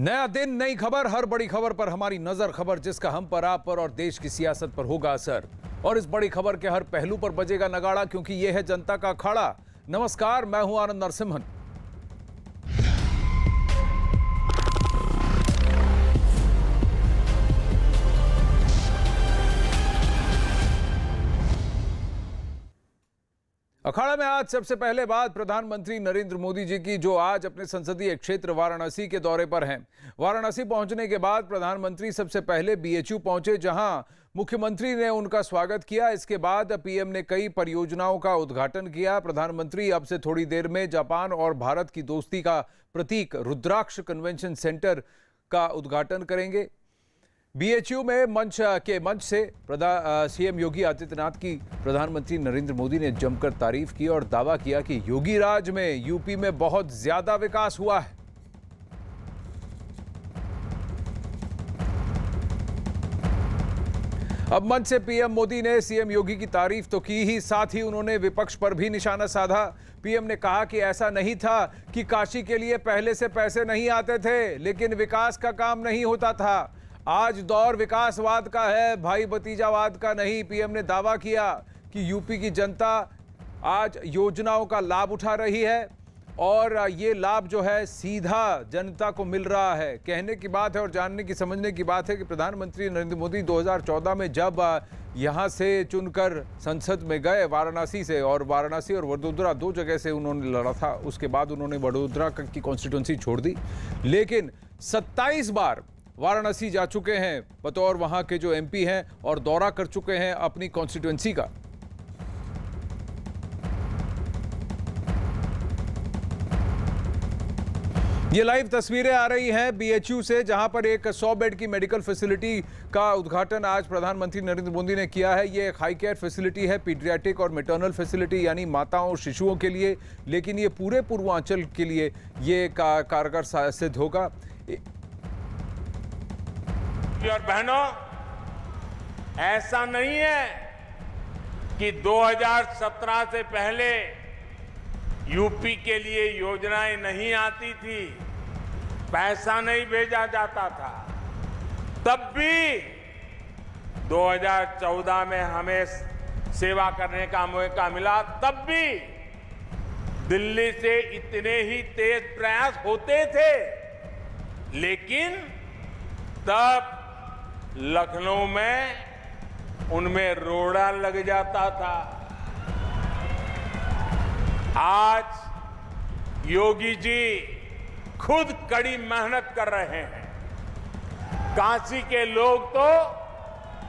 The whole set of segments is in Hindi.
नया दिन, नई खबर, हर बड़ी खबर पर हमारी नजर, खबर जिसका हम पर, आप पर और देश की सियासत पर होगा असर। और इस बड़ी खबर के हर पहलू पर बजेगा नगाड़ा, क्योंकि यह है जनता का अखाड़ा। नमस्कार, मैं हूं आनंद नरसिम्हन। अखाड़ा में आज सबसे पहले बात प्रधानमंत्री नरेंद्र मोदी जी की, जो आज अपने संसदीय क्षेत्र वाराणसी के दौरे पर हैं। वाराणसी पहुंचने के बाद प्रधानमंत्री सबसे पहले बीएचयू पहुंचे, जहां मुख्यमंत्री ने उनका स्वागत किया। इसके बाद पीएम ने कई परियोजनाओं का उद्घाटन किया। प्रधानमंत्री अब से थोड़ी देर में जापान और भारत की दोस्ती का प्रतीक रुद्राक्ष कन्वेंशन सेंटर का उद्घाटन करेंगे। बीएचयू में मंच से सीएम योगी आदित्यनाथ की प्रधानमंत्री नरेंद्र मोदी ने जमकर तारीफ की और दावा किया कि योगी राज में यूपी में बहुत ज्यादा विकास हुआ है। अब मंच से पीएम मोदी ने सीएम योगी की तारीफ तो की ही, साथ ही उन्होंने विपक्ष पर भी निशाना साधा। पीएम ने कहा कि ऐसा नहीं था कि काशी के लिए पहले से पैसे नहीं आते थे, लेकिन विकास का काम नहीं होता था। आज दौर विकासवाद का है, भाई भतीजावाद का नहीं। पीएम ने दावा किया कि यूपी की जनता आज योजनाओं का लाभ उठा रही है और ये लाभ जो है सीधा जनता को मिल रहा है। कहने की बात है और जानने की समझने की बात है कि प्रधानमंत्री नरेंद्र मोदी 2014 में जब यहां से चुनकर संसद में गए वाराणसी से, और वाराणसी और वडोदरा दो जगह से उन्होंने लड़ा था, उसके बाद उन्होंने वडोदरा की कॉन्स्टिट्यूंसी छोड़ दी, लेकिन 27 बार वाराणसी जा चुके हैं बतौर वहां के जो एमपी हैं और दौरा कर चुके हैं अपनी कॉन्स्टिट्यूएंसी का। ये लाइव तस्वीरें आ रही हैं बीएचयू से, जहां पर एक 100 बेड की मेडिकल फैसिलिटी का उद्घाटन आज प्रधानमंत्री नरेंद्र मोदी ने किया है। ये एक हाई केयर फैसिलिटी है, पीडियाट्रिक और मैटरनल फैसिलिटी, यानी माताओं और शिशुओं के लिए, लेकिन ये पूरे पूर्वांचल के लिए ये कारगर सिद्ध होगा। और बहनों, ऐसा नहीं है कि 2017 से पहले यूपी के लिए योजनाएं नहीं आती थी, पैसा नहीं भेजा जाता था। तब भी 2014 में हमें सेवा करने का मौका मिला, तब भी दिल्ली से इतने ही तेज प्रयास होते थे, लेकिन तब लखनऊ में उनमें रोड़ा लग जाता था। आज योगी जी खुद कड़ी मेहनत कर रहे हैं। काशी के लोग तो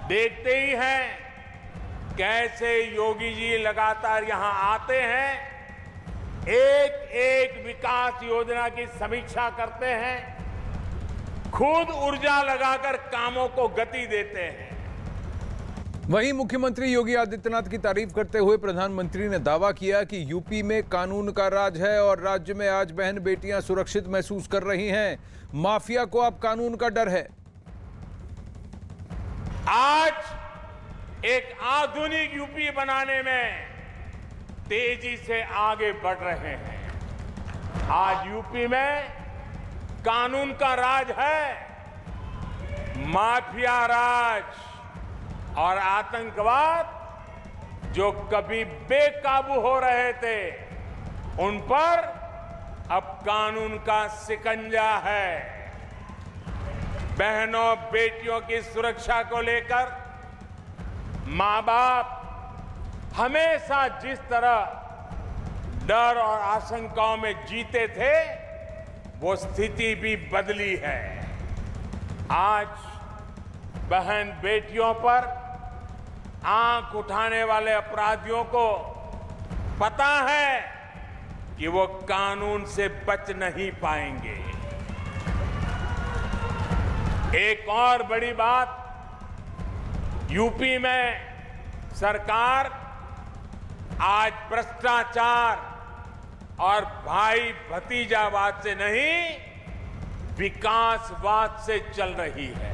देखते ही हैं कैसे योगी जी लगातार यहां आते हैं, एक एक विकास योजना की समीक्षा करते हैं, खुद ऊर्जा लगाकर कामों को गति देते हैं। वहीं मुख्यमंत्री योगी आदित्यनाथ की तारीफ करते हुए प्रधानमंत्री ने दावा किया कि यूपी में कानून का राज है और राज्य में आज बहन बेटियां सुरक्षित महसूस कर रही हैं। माफिया को अब कानून का डर है। आज एक आधुनिक यूपी बनाने में तेजी से आगे बढ़ रहे हैं। आज यूपी में कानून का राज है, माफिया राज और आतंकवाद जो कभी बेकाबू हो रहे थे, उन पर अब कानून का शिकंजा है। बहनों बेटियों की सुरक्षा को लेकर मां बाप हमेशा जिस तरह डर और आशंकाओं में जीते थे, वो स्थिति भी बदली है। आज बहन बेटियों पर आंख उठाने वाले अपराधियों को पता है कि वो कानून से बच नहीं पाएंगे। एक और बड़ी बात, यूपी में सरकार आज भ्रष्टाचार और भाई भतीजावाद से नहीं, विकासवाद से चल रही है।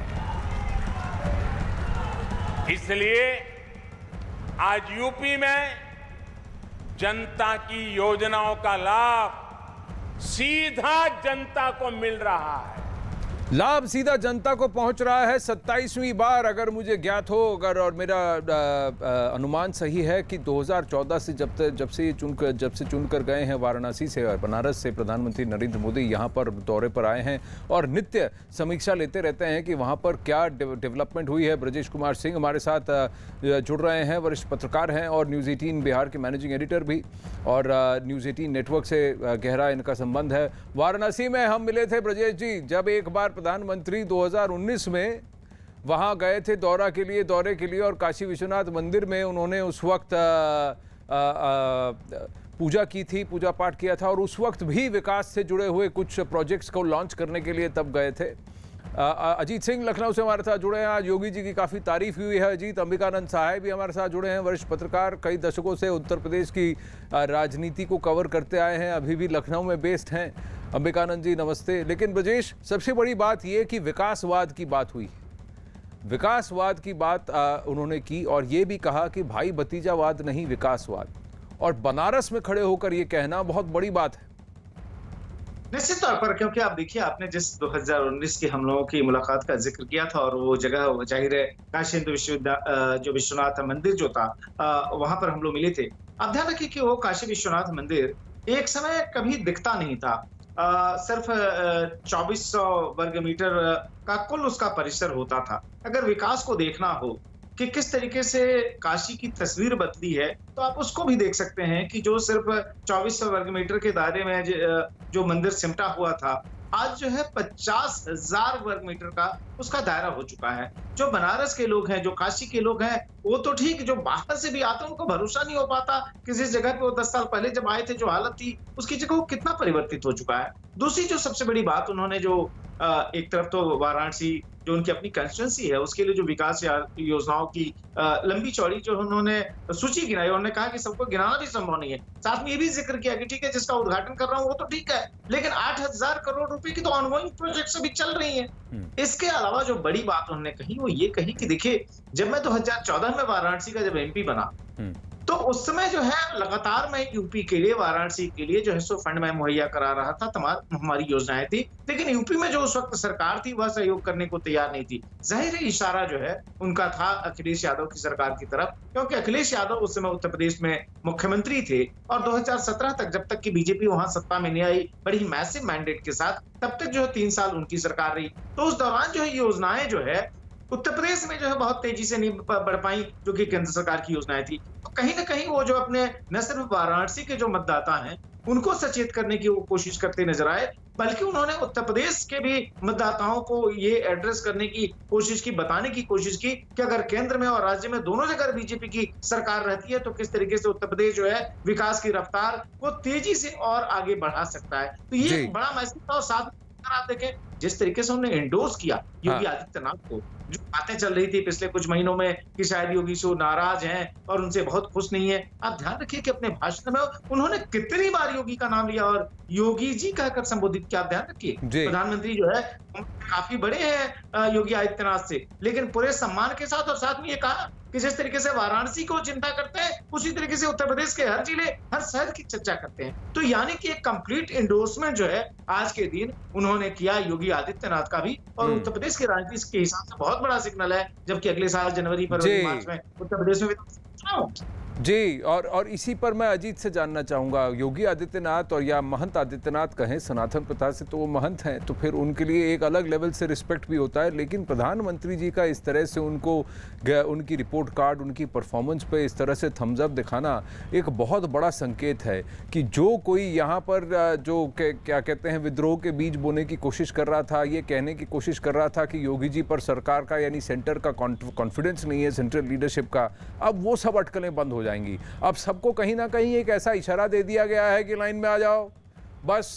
इसलिए आज यूपी में जनता की योजनाओं का लाभ सीधा जनता को मिल रहा है। लाभ सीधा जनता को पहुंच रहा है 27वीं बार, अगर मुझे ज्ञात हो, अगर और मेरा अनुमान सही है कि 2014 से जब से चुनकर गए हैं वाराणसी से और बनारस से प्रधानमंत्री नरेंद्र मोदी यहाँ पर दौरे पर आए हैं और नित्य समीक्षा लेते रहते हैं कि वहाँ पर क्या डेवलपमेंट हुई है। ब्रजेश कुमार सिंह हमारे साथ जुड़ रहे हैं, वरिष्ठ पत्रकार हैं और न्यूज़ 18 बिहार के मैनेजिंग एडिटर भी, और न्यूज़ 18 नेटवर्क से गहरा इनका संबंध है। वाराणसी में हम मिले थे ब्रजेश जी, जब एक बार प्रधानमंत्री 2019 में वहां गए थे दौरे के लिए और काशी विश्वनाथ मंदिर में उन्होंने उस वक्त पूजा की थी, पूजा पाठ किया था, और उस वक्त भी विकास से जुड़े हुए कुछ प्रोजेक्ट्स को लॉन्च करने के लिए तब गए थे। अजीत सिंह लखनऊ से हमारे साथ जुड़े हैं, आज योगी जी की काफ़ी तारीफ हुई है। अजीत, अंबिकानंद सहाय भी हमारे साथ जुड़े हैं, वरिष्ठ पत्रकार, कई दशकों से उत्तर प्रदेश की राजनीति को कवर करते आए हैं, अभी भी लखनऊ में बेस्ड हैं। अंबिकानंद जी नमस्ते। लेकिन ब्रजेश, सबसे बड़ी बात यह कि विकासवाद की बात हुई, विकासवाद की बात उन्होंने की और ये भी कहा कि भाई भतीजावाद नहीं विकासवाद, और बनारस में खड़े होकर ये कहना बहुत बड़ी बात है। निश्चित तौर पर, क्योंकि आप देखिए, आपने जिस 2019 की हम लोगों की मुलाकात का जिक्र किया था और वो जगह जाहिर है काशी हिंदू जो विश्वनाथ मंदिर जो था, वहां पर हम लोग मिले थे। आप ध्यान रखिए कि वो काशी विश्वनाथ मंदिर एक समय कभी दिखता नहीं था। सिर्फ 2400 वर्ग मीटर का कुल उसका परिसर होता था। अगर विकास को देखना हो कि किस तरीके से काशी की तस्वीर बदली है, तो आप उसको भी देख सकते हैं कि जो सिर्फ 2400 वर्ग मीटर के दायरे में जो मंदिर सिमटा हुआ था, आज जो है 50,000 वर्ग मीटर का उसका दायरा हो चुका है। जो बनारस के लोग हैं, जो काशी के लोग हैं, वो तो ठीक, जो बाहर से भी आते हैं उनको भरोसा नहीं हो पाता किसी जगह पे वो 10 साल पहले जब आए थे जो हालत थी उसकी जगह वो कितना परिवर्तित हो चुका है। दूसरी जो सबसे बड़ी बात उन्होंने जो एक तरफ तो वाराणसी जो उनकी अपनी कंस्टिट्यूंसी है उसके लिए जो विकास योजनाओं की लंबी चौड़ी जो उन्होंने सूची गिनाई, उन्होंने कहा कि सबको गिनाना भी संभव नहीं है। साथ में ये भी जिक्र किया कि ठीक है, जिसका उद्घाटन कर रहा हूँ वो तो ठीक है, लेकिन 8,000 करोड़ रुपए की तो ऑनगोइंग प्रोजेक्ट्स अभी चल रही हैं। इसके अलावा जो बड़ी बात उन्होंने कही वो ये कही कि देखिए, जब मैं 2014 में वाराणसी का जब एमपी बना तो उस समय जो है लगातार मैं यूपी के लिए, वाराणसी के लिए जो है सो फंड मैं मुहैया करा रहा था, तमाम हमारी योजनाएं थी, लेकिन यूपी में जो उस वक्त सरकार थी वह सहयोग करने को तैयार नहीं थी। जाहिर है इशारा जो है उनका था अखिलेश यादव की सरकार की तरफ, क्योंकि अखिलेश यादव उस समय उत्तर प्रदेश में मुख्यमंत्री थे और 2017 तक, जब तक कि बीजेपी वहां सत्ता में नहीं आई बड़ी मैसिव मैंडेट के साथ, तब तक जो है 3 साल उनकी सरकार रही। तो उस दौरान जो है योजनाएं जो है उत्तर प्रदेश में जो है बहुत तेजी से नहीं बढ़ पाई, जो कि केंद्र सरकार की योजनाएं थी। तो कहीं ना कहीं वो जो अपने न सिर्फ वाराणसी के जो मतदाता हैं उनको सचेत करने की वो कोशिश करते नजर आए, बल्कि उन्होंने उत्तर प्रदेश के भी मतदाताओं को ये एड्रेस करने की कोशिश की, बताने की कोशिश की कि अगर केंद्र में और राज्य में दोनों जगह बीजेपी की सरकार रहती है तो किस तरीके से उत्तर प्रदेश जो है विकास की रफ्तार को तेजी से और आगे बढ़ा सकता है। तो ये बड़ा मैसेज था। और साथ आप देखें जिस तरीके से उन्होंने एंडोर्स किया योगी आदित्यनाथ को, जो बातें चल रही थी पिछले कुछ महीनों में कि शायद योगी से नाराज हैं और उनसे बहुत खुश नहीं है, आप ध्यान रखिए कि अपने भाषण में उन्होंने कितनी बार योगी का नाम लिया और योगी जी कहकर संबोधित किया। ध्यान रखिए, प्रधानमंत्री जो है काफी बड़े हैं योगी आदित्यनाथ से, लेकिन पूरे सम्मान के साथ, और साथ में ये कहा कि जिस तरीके से वाराणसी को चिंता करते हैं उसी तरीके से उत्तर प्रदेश के हर जिले, हर शहर की चर्चा करते हैं। तो यानी कि एक कंप्लीट एंडोर्समेंट जो है आज के दिन उन्होंने किया योगी आदित्यनाथ का भी, और उत्तर प्रदेश की राजनीति के हिसाब से बहुत बड़ा सिग्नल है, जबकि अगले साल जनवरी फरवरी मार्च में उत्तर प्रदेश में जी। और इसी पर मैं अजीत से जानना चाहूँगा, योगी आदित्यनाथ और या महंत आदित्यनाथ कहें, सनातन प्रथा से तो वो महंत हैं, तो फिर उनके लिए एक अलग लेवल से रिस्पेक्ट भी होता है, लेकिन प्रधानमंत्री जी का इस तरह से उनको उनकी रिपोर्ट कार्ड, उनकी परफॉर्मेंस पे इस तरह से थम्स अप दिखाना एक बहुत बड़ा संकेत है कि जो कोई यहाँ पर जो क्या कहते हैं विद्रोह के बीज बोने की कोशिश कर रहा था, ये कहने की कोशिश कर रहा था कि योगी जी पर सरकार का यानी सेंटर का कॉन्फिडेंस नहीं है, सेंट्रल लीडरशिप का, अब वो सब अटकलें बंद हो जाएंगी। अब सबको कहीं ना कहीं एक ऐसा इशारा दे दिया गया है कि लाइन में आ जाओ, बस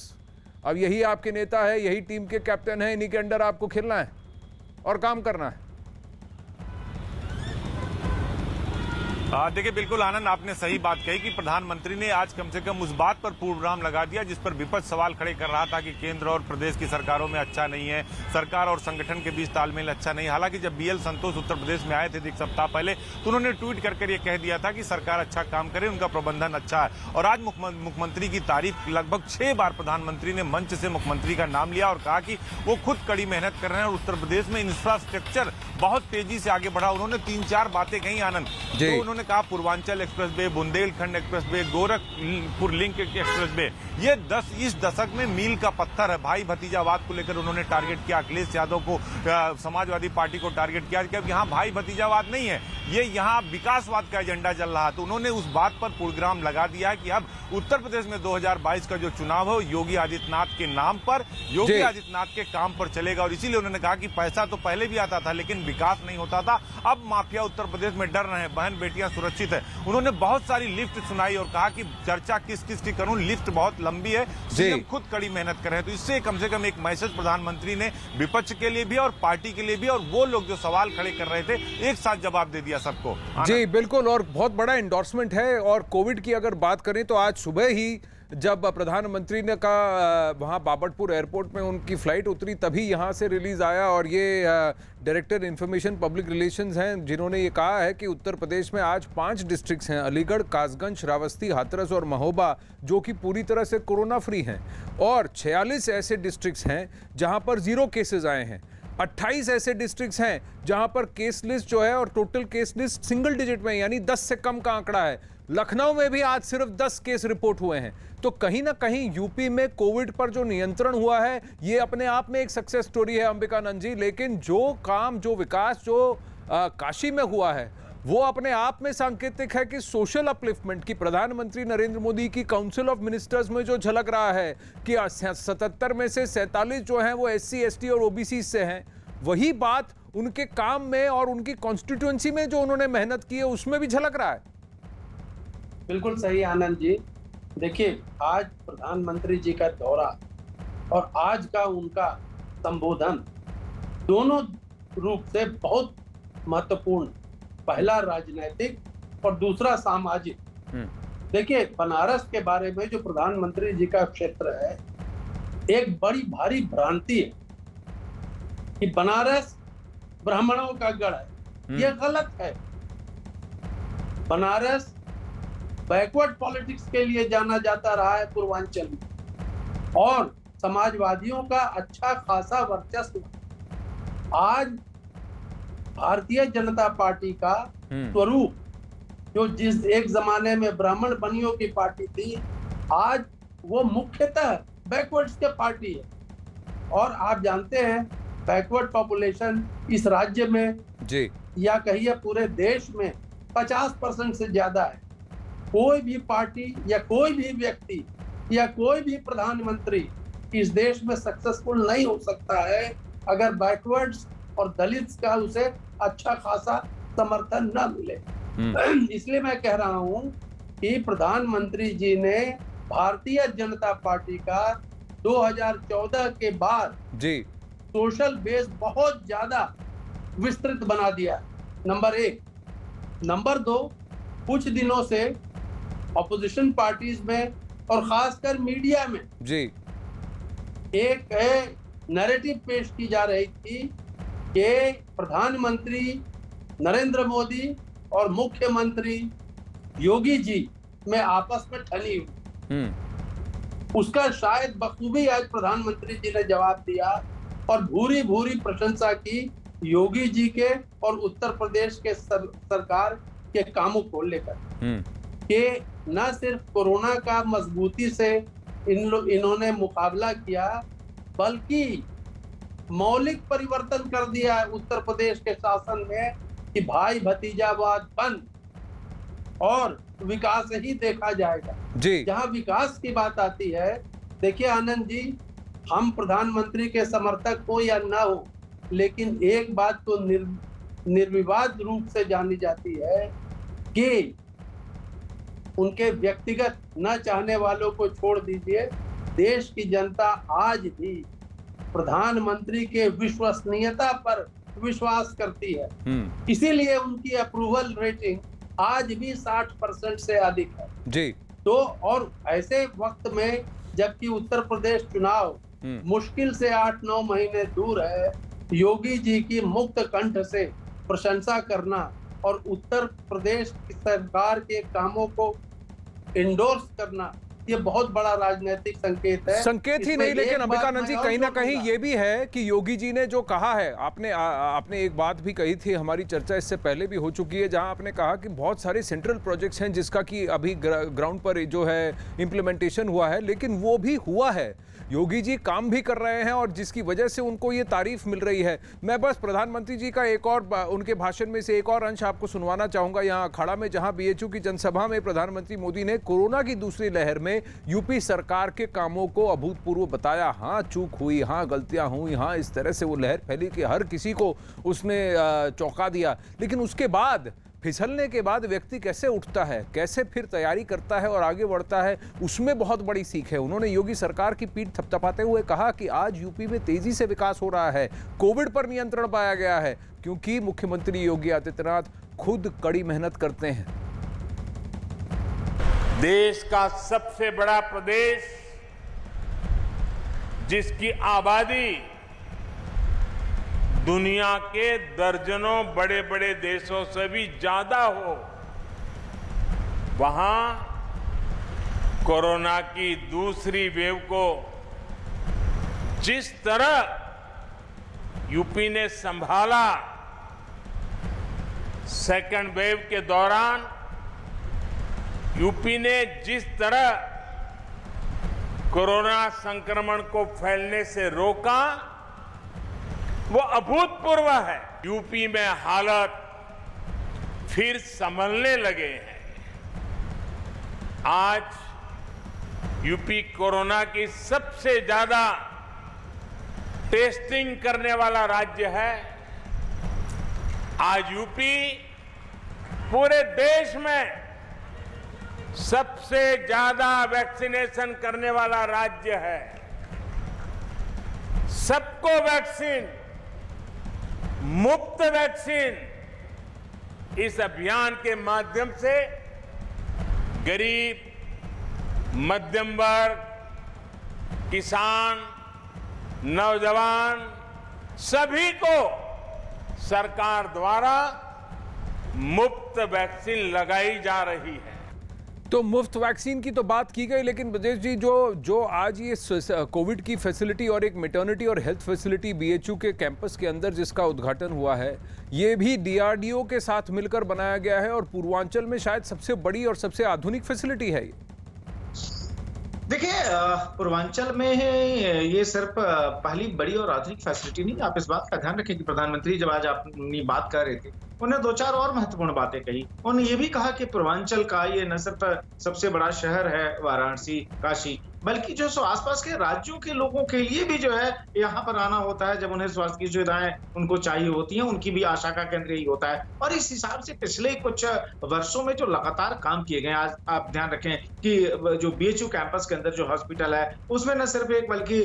अब यही आपके नेता है, यही टीम के कैप्टन है, इन्हीं के अंडर आपको खेलना है और काम करना है। देखिए बिल्कुल आनंद, आपने सही बात कही कि प्रधानमंत्री ने आज कम से कम उस बात पर पूर्वविराम लगा दिया जिस पर विपक्ष सवाल खड़े कर रहा था कि केंद्र और प्रदेश की सरकारों में अच्छा नहीं है, सरकार और संगठन के बीच तालमेल अच्छा नहीं। हालांकि जब बीएल संतोष उत्तर प्रदेश में आए थे एक सप्ताह पहले तो उन्होंने ट्वीट कर ये कह दिया था कि सरकार अच्छा काम करे, उनका प्रबंधन अच्छा है। और आज मुख्यमंत्री की तारीफ लगभग 6 बार प्रधानमंत्री ने मंच से मुख्यमंत्री का नाम लिया और कहा कि वो खुद कड़ी मेहनत कर रहे हैं और उत्तर प्रदेश में इंफ्रास्ट्रक्चर बहुत तेजी से आगे बढ़ा। उन्होंने 3-4 बातें कही आनंद, तो उन्होंने कहा Purvanchal expressway, Bundelkhand expressway, Gorakhpur link expressway, ये इस दशक में मील का पत्थर है। भाई भतीजावाद को लेकर उन्होंने टारगेट किया, अखिलेश यादव को, समाजवादी पार्टी को टारगेट किया कि अब यहाँ भाई भतीजावाद नहीं है, ये यहाँ विकासवाद का एजेंडा चल रहा। तो उन्होंने उस बात पर पूर्वविराम लगा दिया है कि अब उत्तर प्रदेश में 2022 का जो चुनाव है योगी आदित्यनाथ के नाम पर, योगी आदित्यनाथ के काम पर चलेगा। और इसीलिए उन्होंने कहा कि पैसा तो पहले भी आता था लेकिन विकास नहीं होता था, अब माफिया उत्तर प्रदेश में डर रहे हैं, बहन बेटियां सुरक्षित है। उन्होंने बहुत सारी लिफ्ट सुनाई और कहा कि चर्चा किस किस की करूं, लिफ्ट बहुत लंबी है, सीएम खुद कड़ी मेहनत कर रहे हैं। तो इससे कम से कम एक मैसेज प्रधानमंत्री ने विपक्ष के लिए भी और पार्टी के लिए भी और वो लोग जो सवाल खड़े कर रहे थे एक साथ जवाब दे दिया सबको। जी बिल्कुल, और बहुत बड़ा एंडोर्समेंट है। और कोविड की अगर बात करें तो आज सुबह ही जब प्रधानमंत्री ने कहा वहाँ बाबटपुर एयरपोर्ट में उनकी फ्लाइट उतरी तभी यहाँ से रिलीज आया। और ये डायरेक्टर इंफॉर्मेशन पब्लिक रिलेशंस हैं जिन्होंने ये कहा है कि उत्तर प्रदेश में आज 5 डिस्ट्रिक्ट्स हैं, अलीगढ़, कासगंज, श्रावस्ती, हाथरस और महोबा, जो कि पूरी तरह से कोरोना फ्री हैं। और 46 ऐसे डिस्ट्रिक्ट्स हैं जहाँ पर 0 केसेज आए हैं। 28 ऐसे डिस्ट्रिक्ट्स हैं जहां पर केस लिस्ट जो है और total case list single digit में, यानी 10 से कम का आंकड़ा है। लखनऊ में भी आज सिर्फ 10 केस रिपोर्ट हुए हैं। तो कहीं ना कहीं यूपी में कोविड पर जो नियंत्रण हुआ है ये अपने आप में एक सक्सेस स्टोरी है अंबिकानंद जी। लेकिन जो काम, जो विकास जो काशी में हुआ है वो अपने आप में सांकेतिक है कि सोशल अपलिफ्टमेंट की प्रधानमंत्री नरेंद्र मोदी की काउंसिल ऑफ मिनिस्टर्स में जो झलक रहा है कि 77 में से 47 जो हैं वो SC, ST और OBC से हैं, वही बात उनके काम में और उनकी कॉन्स्टिट्यूएंसी में जो उन्होंने मेहनत की है उसमें भी झलक रहा है। बिल्कुल सही आनंद जी। देखिए आज प्रधानमंत्री जी का दौरा और आज का उनका संबोधन दोनों रूप से बहुत महत्वपूर्ण, पहला राजनीतिक और दूसरा सामाजिक। देखिए बनारस के बारे में जो प्रधानमंत्री जी का क्षेत्र है, एक बड़ी भारी भ्रांति है कि बनारस ब्राह्मणों का गढ़ है, यह गलत है। बनारस बैकवर्ड पॉलिटिक्स के लिए जाना जाता रहा है पूर्वांचल में और समाजवादियों का अच्छा खासा वर्चस्व। आज भारतीय जनता पार्टी का स्वरूप जो जिस एक जमाने में ब्राह्मण बनियों की पार्टी थी, आज वो मुख्यतः बैकवर्ड्स की पार्टी है। और आप जानते हैं बैकवर्ड पॉपुलेशन इस राज्य में जी या कहिए पूरे देश में 50% से ज्यादा है। कोई भी पार्टी या कोई भी व्यक्ति या कोई भी प्रधानमंत्री इस देश में सक्सेसफुल नहीं हो सकता है अगर बैकवर्ड्स और दलित्स का उसे अच्छा खासा समर्थन न मिले। इसलिए मैं कह रहा हूं कि प्रधानमंत्री जी ने भारतीय जनता पार्टी का 2014 के बाद जी सोशल बेस बहुत ज्यादा विस्तृत बना दिया, नंबर 1। नंबर 2, कुछ दिनों से ऑपोजिशन पार्टीज में और खासकर मीडिया में जी एक नैरेटिव पेश की जा रही थी कि प्रधानमंत्री नरेंद्र मोदी और मुख्यमंत्री योगी जी में आपस में ठनी हुई। उसका शायद बखूबी आज प्रधानमंत्री जी ने जवाब दिया और भूरी भूरी प्रशंसा की योगी जी के और उत्तर प्रदेश के सरकार के कामों को लेकर कि न सिर्फ कोरोना का मजबूती से इन्होंने मुकाबला किया बल्कि मौलिक परिवर्तन कर दिया है उत्तर प्रदेश के शासन में कि भाई भतीजावाद बंद और विकास ही देखा जाएगा। जी जहां विकास की बात आती है, देखिए आनंद जी, हम प्रधानमंत्री के समर्थक हो या ना हो, लेकिन एक बात तो निर्विवाद रूप से जानी जाती है कि उनके व्यक्तिगत न चाहने वालों को छोड़ दीजिए, देश की जनता आज भी प्रधानमंत्री के विश्वसनीयता पर विश्वास करती है। इसीलिए उनकी अप्रूवल रेटिंग आज भी 60% से अधिक है जी। तो और ऐसे वक्त में जबकि उत्तर प्रदेश चुनाव मुश्किल से 8-9 महीने दूर है, योगी जी की मुक्त कंठ से प्रशंसा करना और उत्तर प्रदेश की सरकार के कामों को इंडोर्स करना, ये बहुत बड़ा राजनीतिक संकेत है। संकेत ही नहीं, लेकिन अंबिकानंद जी कहीं ना कहीं ये भी है कि योगी जी ने जो कहा है, आपने एक बात भी कही थी, हमारी चर्चा इससे पहले भी हो चुकी है, जहां आपने कहा कि बहुत सारे सेंट्रल प्रोजेक्ट्स हैं जिसका कि अभी ग्राउंड पर जो है इम्प्लीमेंटेशन हुआ है, लेकिन वो भी हुआ है, योगी जी काम भी कर रहे हैं और जिसकी वजह से उनको ये तारीफ मिल रही है। मैं बस प्रधानमंत्री जी का एक और उनके भाषण में से एक और अंश आपको सुनवाना चाहूंगा। यहाँ अखाड़ा में जहां बीएचयू की जनसभा में प्रधानमंत्री मोदी ने कोरोना की दूसरी लहर में यूपी सरकार के कामों को अभूतपूर्व बताया। हाँ चूक हुई, हाँ गलतियां हुई, हाँ इस तरह से वो लहर फैली कि हर किसी को उसने चौंका दिया, लेकिन उसके बाद फिसलने के बाद व्यक्ति कैसे उठता है, कैसे फिर तैयारी करता है और आगे बढ़ता है, उसमें बहुत बड़ी सीख है। उन्होंने योगी सरकार की पीठ थपथपाते हुए कहा कि आज यूपी में तेजी से विकास हो रहा है, कोविड पर नियंत्रण पाया गया है क्योंकि मुख्यमंत्री योगी आदित्यनाथ खुद कड़ी मेहनत करते हैं। देश का सबसे बड़ा प्रदेश जिसकी आबादी दुनिया के दर्जनों बड़े बड़े देशों से भी ज्यादा हो, वहां कोरोना की दूसरी वेव को जिस तरह यूपी ने संभाला, सेकंड वेव के दौरान यूपी ने जिस तरह कोरोना संक्रमण को फैलने से रोका, वो अभूतपूर्व है। यूपी में हालत फिर संभलने लगे हैं। आज यूपी कोरोना की सबसे ज्यादा टेस्टिंग करने वाला राज्य है। आज यूपी पूरे देश में सबसे ज्यादा वैक्सीनेशन करने वाला राज्य है। सबको वैक्सीन, मुफ्त वैक्सीन, इस अभियान के माध्यम से गरीब, मध्यम वर्ग, किसान, नौजवान सभी को सरकार द्वारा मुफ्त वैक्सीन लगाई जा रही है। तो मुफ्त वैक्सीन की तो बात की गई, लेकिन ब्रजेश जी जो आज ये कोविड की फैसिलिटी और एक मैटरनिटी और हेल्थ फैसिलिटी बीएचयू के कैंपस के अंदर जिसका उद्घाटन हुआ है, ये भी डीआरडीओ के साथ मिलकर बनाया गया है और पूर्वांचल में शायद सबसे बड़ी और सबसे आधुनिक फैसिलिटी है। देखिए, पूर्वांचल में ये सिर्फ पहली बड़ी और आधुनिक फैसिलिटी नहीं, आप इस बात का ध्यान रखें कि प्रधानमंत्री जब आज अपनी बात कर रहे थे, उन्हें 2-4 और महत्वपूर्ण बातें कही। उन्होंने ये भी कहा कि पूर्वांचल का ये न सिर्फ सबसे बड़ा शहर है वाराणसी, काशी, बल्कि जो सो आसपास के राज्यों के लोगों के लिए भी जो है यहाँ पर आना होता है। जब उन्हें स्वास्थ्य की सुविधाएं उनको चाहिए होती हैं, उनकी भी आशा का केंद्र यही होता है। और इस हिसाब से पिछले कुछ वर्षों में जो लगातार काम किए गए, आज आप ध्यान रखें कि जो बीएचयू कैंपस के अंदर जो हॉस्पिटल है, उसमें न सिर्फ एक बल्कि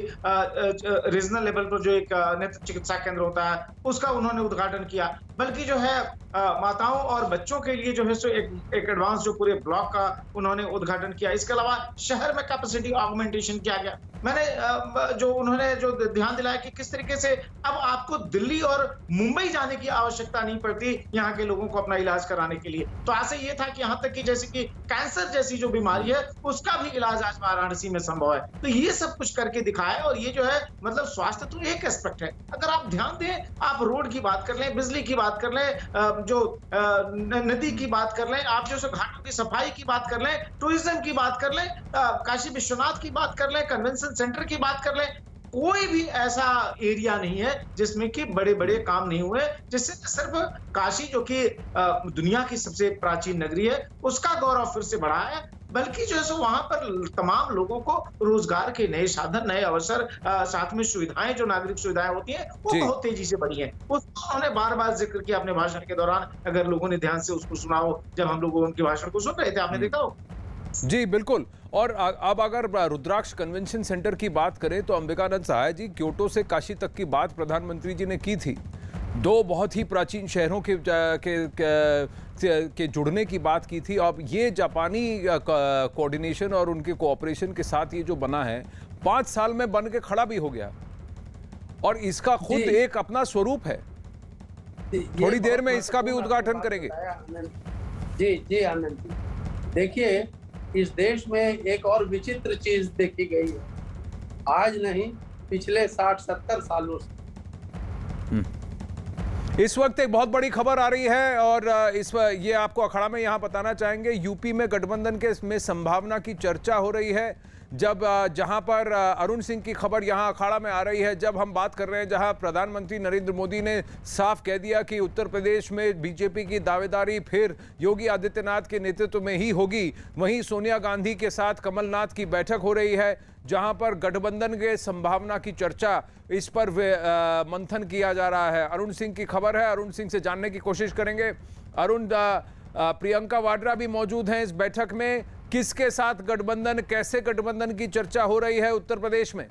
रीजनल लेवल पर जो एक नेत्र चिकित्सा केंद्र होता है उसका उन्होंने उद्घाटन किया, बल्कि जो है माताओं और बच्चों के लिए जो है सो एक एडवांस जो पूरे ब्लॉक का उन्होंने उद्घाटन किया। इसके अलावा शहर में कैपेसिटी ऑगमेंटेशन किया गया। मैंने जो उन्होंने जो ध्यान दिलाया कि किस तरीके से अब आपको दिल्ली और मुंबई जाने की आवश्यकता नहीं पड़ती यहाँ के लोगों को अपना इलाज कराने के लिए। तो ऐसे ये था कि यहाँ तक कि जैसे कि कैंसर जैसी जो बीमारी है उसका भी इलाज आज वाराणसी में संभव है। तो ये सब कुछ करके दिखाया। और ये जो है मतलब स्वास्थ्य तो एक एस्पेक्ट है, अगर आप ध्यान दें, आप रोड की बात कर लें, बिजली की बात कर लें, जो नदी की बात कर लें, आप जो घाटों की सफाई की बात कर लें, टूरिज्म की बात कर लें, काशी विश्वनाथ की बात कर लें, कन्वेंशन सेंटर की बात कर लें, कोई भी ऐसा एरिया नहीं है जिसमें कि बड़े बड़े काम नहीं हुए, जिससे सिर्फ काशी जो कि दुनिया की सबसे प्राचीन नगरी है उसका गौरव फिर से बढ़ा है, बल्कि जो है वहां पर तमाम लोगों को रोजगार के नए साधन, नए अवसर, साथ में सुविधाएं, जो नागरिक सुविधाएं होती हैं वो बहुत तेजी से बढ़ी हैं। उसको उन्होंने बार बार जिक्र किया अपने भाषण के दौरान। अगर लोगों ने ध्यान से उसको सुना हो, जब हम लोग उनके भाषण को सुन रहे थे, आपने देखा हो। जी बिल्कुल। और अब अगर रुद्राक्ष कन्वेंशन सेंटर की बात करें तो अंबिकानंद सहाय जी, क्योटो से काशी तक की बात प्रधानमंत्री जी ने की थी, दो बहुत ही प्राचीन शहरों के जुड़ने की बात की थी। अब ये जापानी कोऑर्डिनेशन और उनके कोऑपरेशन के साथ ये जो बना है 5 साल में बन के खड़ा भी हो गया और इसका खुद एक अपना स्वरूप है। थोड़ी देर में इसका भी उद्घाटन करेंगे। जी जी आनंद जी, देखिए इस देश में एक और विचित्र चीज देखी गई है, आज नहीं पिछले 60-70 सालों से। इस वक्त एक बहुत बड़ी खबर आ रही है और ये आपको अखाड़ा में यहां बताना चाहेंगे। यूपी में गठबंधन के में संभावना की चर्चा हो रही है। जब जहां पर अरुण सिंह की खबर यहां अखाड़ा में आ रही है, जब हम बात कर रहे हैं जहां प्रधानमंत्री नरेंद्र मोदी ने साफ कह दिया कि उत्तर प्रदेश में बीजेपी की दावेदारी फिर योगी आदित्यनाथ के नेतृत्व में ही होगी, वहीं सोनिया गांधी के साथ कमलनाथ की बैठक हो रही है जहां पर गठबंधन के संभावना की चर्चा, इस पर मंथन किया जा रहा है। अरुण सिंह की खबर है, अरुण सिंह से जानने की कोशिश करेंगे। अरुण, प्रियंका वाड्रा भी मौजूद हैं इस बैठक में। किसके साथ गठबंधन, कैसे गठबंधन की चर्चा हो रही है उत्तर प्रदेश में?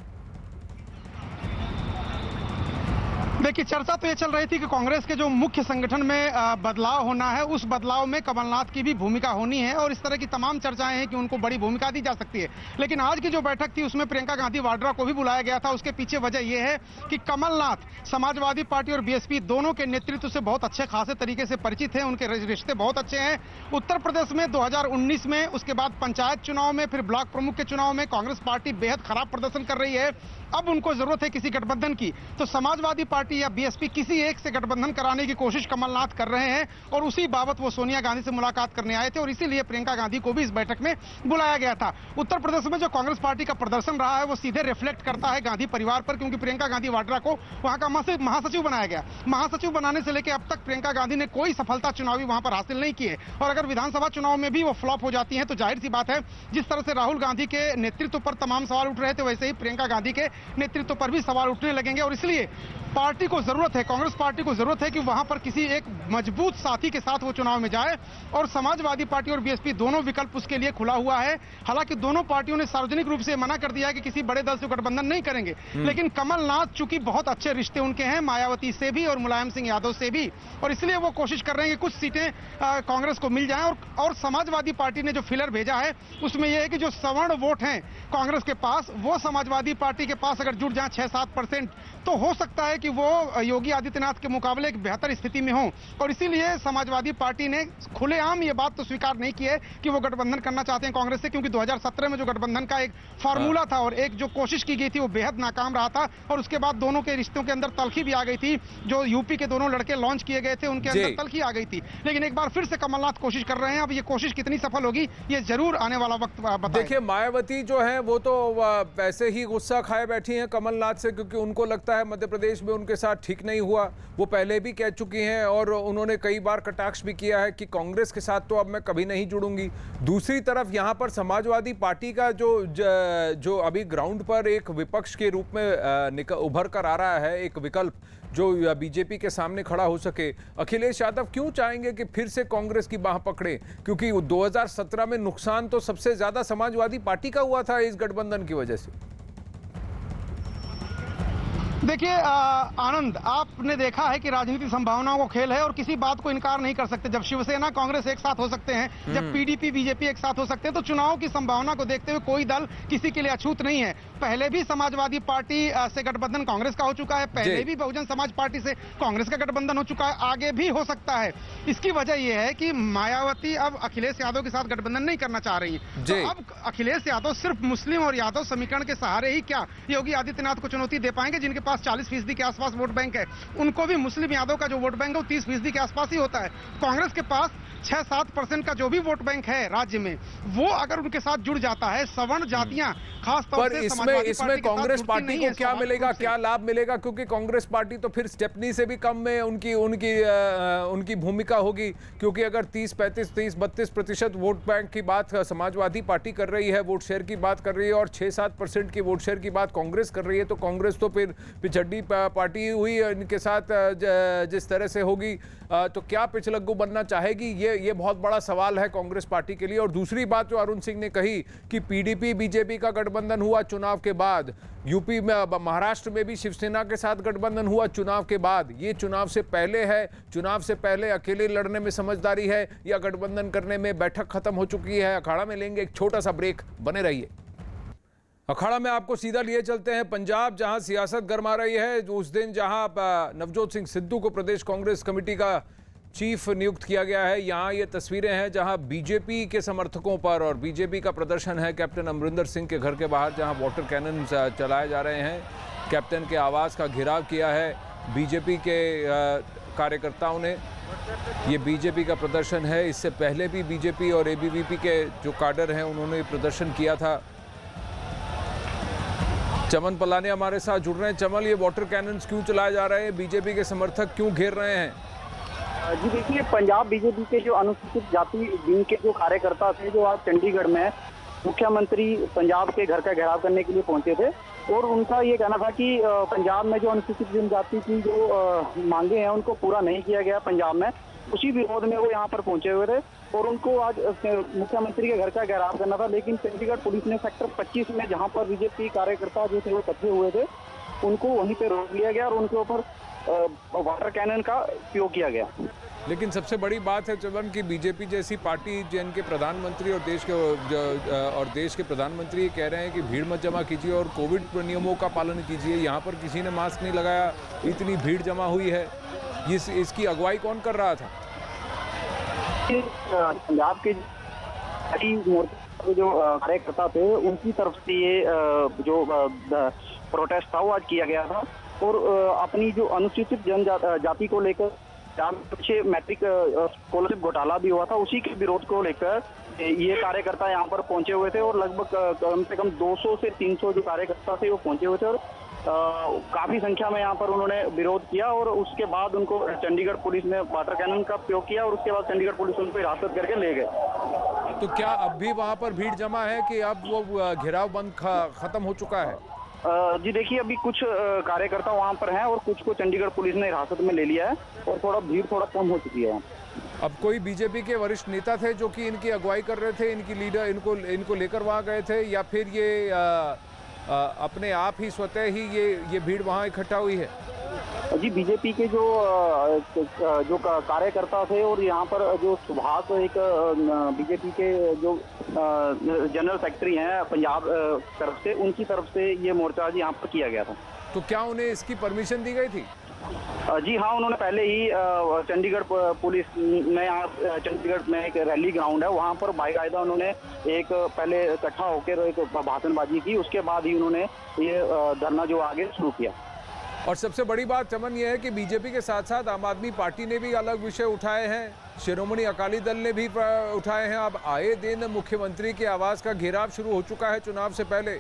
देखिए, चर्चा तो ये चल रही थी कि कांग्रेस के जो मुख्य संगठन में बदलाव होना है, उस बदलाव में कमलनाथ की भी भूमिका होनी है और इस तरह की तमाम चर्चाएं हैं कि उनको बड़ी भूमिका दी जा सकती है। लेकिन आज की जो बैठक थी उसमें प्रियंका गांधी वाड्रा को भी बुलाया गया था। उसके पीछे वजह यह है कि कमलनाथ समाजवादी पार्टी और बीएसपी दोनों के नेतृत्व से बहुत अच्छे खासे तरीके से परिचित हैं, उनके रिश्ते बहुत अच्छे हैं। उत्तर प्रदेश में 2019 में, उसके बाद पंचायत चुनाव में, फिर ब्लॉक प्रमुख के चुनाव में कांग्रेस पार्टी बेहद खराब प्रदर्शन कर रही है। अब उनको जरूरत है किसी गठबंधन की, तो समाजवादी पार्टी या बीएसपी किसी एक से गठबंधन कराने की कोशिश कमलनाथ कर रहे हैं और उसी बाबत वो सोनिया गांधी से मुलाकात करने आए थे और इसीलिए प्रियंका गांधी को भी इस बैठक में बुलाया गया था। उत्तर प्रदेश में जो कांग्रेस पार्टी का प्रदर्शन रहा है वो सीधे रिफ्लेक्ट करता है गांधी परिवार पर, क्योंकि प्रियंका गांधी वाड्रा को वहां का महासचिव बनाया गया। महासचिव बनाने से लेकर अब तक प्रियंका गांधी ने कोई सफलता चुनावी वहां पर हासिल नहीं की है और अगर विधानसभा चुनाव में भी वो फ्लॉप हो जाती है तो जाहिर सी बात है, जिस तरह से राहुल गांधी के नेतृत्व पर तमाम सवाल उठ रहे थे वैसे ही प्रियंका गांधी के नेतृत्व पर भी सवाल उठने लगेंगे और इसलिए पार्टी को जरूरत है, कांग्रेस पार्टी को जरूरत है कि वहां पर किसी एक मजबूत साथी के साथ वो चुनाव में जाए और समाजवादी पार्टी और बीएसपी दोनों विकल्प उसके लिए खुला हुआ है। हालांकि दोनों पार्टियों ने सार्वजनिक रूप से मना कर दिया है कि किसी बड़े दल से गठबंधन नहीं करेंगे, लेकिन कमलनाथ चूंकि बहुत अच्छे रिश्ते उनके हैं मायावती से भी और मुलायम सिंह यादव से भी, और इसलिए वो कोशिश कर रहे हैं कि कुछ सीटें कांग्रेस को मिल जाएं और समाजवादी पार्टी ने जो फिलर भेजा है उसमें यह है कि जो सवर्ण वोट हैं कांग्रेस के पास वो समाजवादी पार्टी के पास अगर जुड़ जाए 6-7% तो हो सकता है कि वो योगी आदित्यनाथ के मुकाबले एक बेहतर स्थिति में हो और इसीलिए समाजवादी पार्टी ने खुलेआम ये बात तो स्वीकार नहीं की है कि वो गठबंधन करना चाहते हैं कांग्रेस से, क्योंकि 2017 में जो गठबंधन का एक फार्मूला था और एक जो कोशिश की गई थी वो बेहद नाकाम रहा था और उसके बाद दोनों के रिश्तों के अंदर तलखी भी आ गई थी। जो यूपी के दोनों लड़के लॉन्च किए गए थे उनके अंदर तलखी आ गई थी, लेकिन एक बार फिर से कमलनाथ कोशिश कर रहे हैं। अब ये कोशिश कितनी सफल होगी ये जरूर आने वाला वक्त बताएगा। देखिए, मायावती जो है वो तो वैसे ही गुस्सा खाए बैठी हैं कमलनाथ से, क्योंकि उनको लगता है मध्य प्रदेश में उनके साथ ठीक नहीं हुआ। वो पहले भी कह चुकी हैं और उन्होंने कई बार कटाक्ष भी किया है कि कांग्रेस के साथ तो अब मैं कभी नहीं जुड़ूंगी। दूसरी तरफ यहां पर समाजवादी पार्टी का जो अभी ग्राउंड पर एक विपक्ष के रूप में उभर कर आ रहा है, एक विकल्प जो बीजेपी के सामने खड़ा हो सके, अखिलेश यादव क्यों चाहेंगे कि फिर से कांग्रेस की बाह पकड़े? क्योंकि 2017 में नुकसान तो सबसे ज्यादा समाजवादी पार्टी का हुआ था इस गठबंधन की वजह से। देखिए आनंद, आपने देखा है कि राजनीति संभावनाओं का खेल है और किसी बात को इनकार नहीं कर सकते। जब शिवसेना कांग्रेस एक साथ हो सकते हैं, जब पीडीपी बीजेपी एक साथ हो सकते हैं, तो चुनाव की संभावना को देखते हुए कोई दल किसी के लिए अछूत नहीं है। पहले भी समाजवादी पार्टी से गठबंधन कांग्रेस का हो चुका है, पहले भी बहुजन समाज पार्टी से कांग्रेस का गठबंधन हो चुका है, आगे भी हो सकता है। इसकी वजह यह है कि मायावती अब अखिलेश यादव के साथ गठबंधन नहीं करना चाह रही है। तो अब अखिलेश यादव सिर्फ मुस्लिम और यादव समीकरण के सहारे ही क्या योगी आदित्यनाथ को चुनौती दे पाएंगे? जिनके पास 40% के आसपास वोट बैंक है, उनको भी मुस्लिम यादव का जो वोट बैंक है वो 30% के आसपास ही होता है। कांग्रेस के पास 6-7% का जो भी वोट बैंक है राज्य में, वो अगर उनके साथ जुड़ जाता है, सवर्ण जातियां खास तौर से इसमें कांग्रेस पार्टी को क्या मिलेगा, क्या लाभ मिलेगा? क्योंकि कांग्रेस पार्टी तो फिर स्टेपनी से भी कम में उनकी भूमिका होगी, क्योंकि अगर 30-32% वोट बैंक की बात समाजवादी पार्टी कर रही है, वोट शेयर की बात कर रही है और 6-7% की वोट शेयर की बात कांग्रेस कर रही है, तो कांग्रेस तो फिर पिछड़ी पार्टी हुई इनके साथ जिस तरह से होगी, तो क्या पिछलग्गू बनना चाहेगी, ये बहुत बड़ा सवाल है कांग्रेस पार्टी के लिए। और दूसरी बात जो अरुण सिंह ने कही कि पीडीपी बीजेपी का गठबंधन हुआ चुनाव के बाद, यूपी में, महाराष्ट्र में भी शिवसेना के साथ गठबंधन हुआ चुनाव के बाद, ये चुनाव से पहले है, चुनाव से पहले अकेले लड़ने में समझदारी है या गठबंधन करने में बैठक खत्म हो चुकी है। अखाड़ा में लेंगे एक छोटा सा ब्रेक, बने रहिए। अखाड़ा में आपको सीधा लिए चलते हैं पंजाब, जहां सियासत गरमा रही है। उस दिन जहां नवजोत सिंह सिद्धू को प्रदेश कांग्रेस कमेटी का चीफ नियुक्त किया गया है, यहाँ ये तस्वीरें हैं जहां बीजेपी के समर्थकों पर और बीजेपी का प्रदर्शन है कैप्टन अमरिंदर सिंह के घर के बाहर, जहां वाटर कैनन चलाए जा रहे हैं। कैप्टन के आवास का घेराव किया है बीजेपी के कार्यकर्ताओं ने। ये बीजेपी का प्रदर्शन है, इससे पहले भी बीजेपी और एबीवीपी के जो काडर हैं उन्होंने प्रदर्शन किया था। चमन पलानी हमारे साथ जुड़ रहे हैं। चमन, ये वाटर कैनन्स क्यों चलाए जा रहे हैं, बीजेपी के समर्थक क्यों घेर रहे हैं? जी देखिए, पंजाब बीजेपी के जो अनुसूचित जाति विंग के जो कार्यकर्ता थे, जो आज चंडीगढ़ में मुख्यमंत्री पंजाब के घर का घेराव करने के लिए पहुंचे थे, और उनका ये कहना था कि पंजाब में जो अनुसूचित जनजाति की जो मांगे हैं उनको पूरा नहीं किया गया पंजाब में, उसी विरोध में वो यहाँ पर पहुंचे हुए थे और उनको आज मुख्यमंत्री के घर का घेराव करना था। लेकिन चंडीगढ़ पुलिस ने सेक्टर 25 में, जहाँ पर बीजेपी कार्यकर्ता जो थे वो इकट्ठे हुए थे, उनको वहीं पे रोक लिया गया और उनके ऊपर वाटर कैनन का उपयोग किया गया। लेकिन सबसे बड़ी बात है चमन की बीजेपी जैसी पार्टी जिनके प्रधानमंत्री और देश के प्रधानमंत्री कह रहे हैं कि भीड़ मत जमा कीजिए और कोविड नियमों का पालन कीजिए, यहाँ पर किसी ने मास्क नहीं लगाया, इतनी भीड़ जमा हुई है, इसकी अगुवाई कौन कर रहा था? पंजाब के जो कार्यकर्ता थे उनकी तरफ से ये जो प्रोटेस्ट था वो आज किया गया था और अपनी जो अनुसूचित जनजाति को लेकर पीछे मैट्रिक स्कॉलरशिप घोटाला भी हुआ था, उसी के विरोध को लेकर ये कार्यकर्ता यहाँ पर पहुंचे हुए थे और लगभग कम से कम 200 से 300 जो कार्यकर्ता थे वो पहुंचे हुए थे और काफी संख्या में यहाँ पर उन्होंने विरोध किया और उसके बाद उनको चंडीगढ़ पुलिस ने वाटर कैनन का प्रयोग किया और उसके बाद चंडीगढ़ पुलिस उनको हिरासत करके ले गए। तो क्या अब भी वहाँ पर भीड़ जमा है कि अब वो घेराव बंद खत्म हो चुका है? जी देखिए, अभी कुछ कार्यकर्ता वहाँ पर हैं और कुछ को चंडीगढ़ पुलिस ने हिरासत में ले लिया है और भीड़ थोड़ा कम हो चुकी है। अब कोई बीजेपी के वरिष्ठ नेता थे जो कि इनकी अगुवाई कर रहे थे, इनकी लीडर इनको लेकर वहाँ गए थे, या फिर ये अपने आप ही स्वतः ही ये भीड़ वहाँ इकट्ठा हुई है? जी बीजेपी के जो कार्यकर्ता थे और यहाँ पर जो सुभाष एक बीजेपी के जो जनरल सेक्रेटरी हैं पंजाब तरफ से, उनकी तरफ से ये मोर्चा आज यहाँ पर किया गया था। तो क्या उन्हें इसकी परमिशन दी गई थी? जी हाँ, उन्होंने पहले ही चंडीगढ़ पुलिस में, यहाँ चंडीगढ़ में एक रैली ग्राउंड है, वहाँ पर बाकायदा उन्होंने एक पहले इकट्ठा होकर एक भाषणबाजी की, उसके बाद ही उन्होंने ये धरना जो आगे शुरू किया। और सबसे बड़ी बात चमन ये है कि बीजेपी के साथ साथ आम आदमी पार्टी ने भी अलग विषय उठाए हैं, शिरोमणि अकाली दल ने भी उठाए हैं। अब आए दिन मुख्यमंत्री के आवास का घेराव शुरू हो चुका है चुनाव से पहले,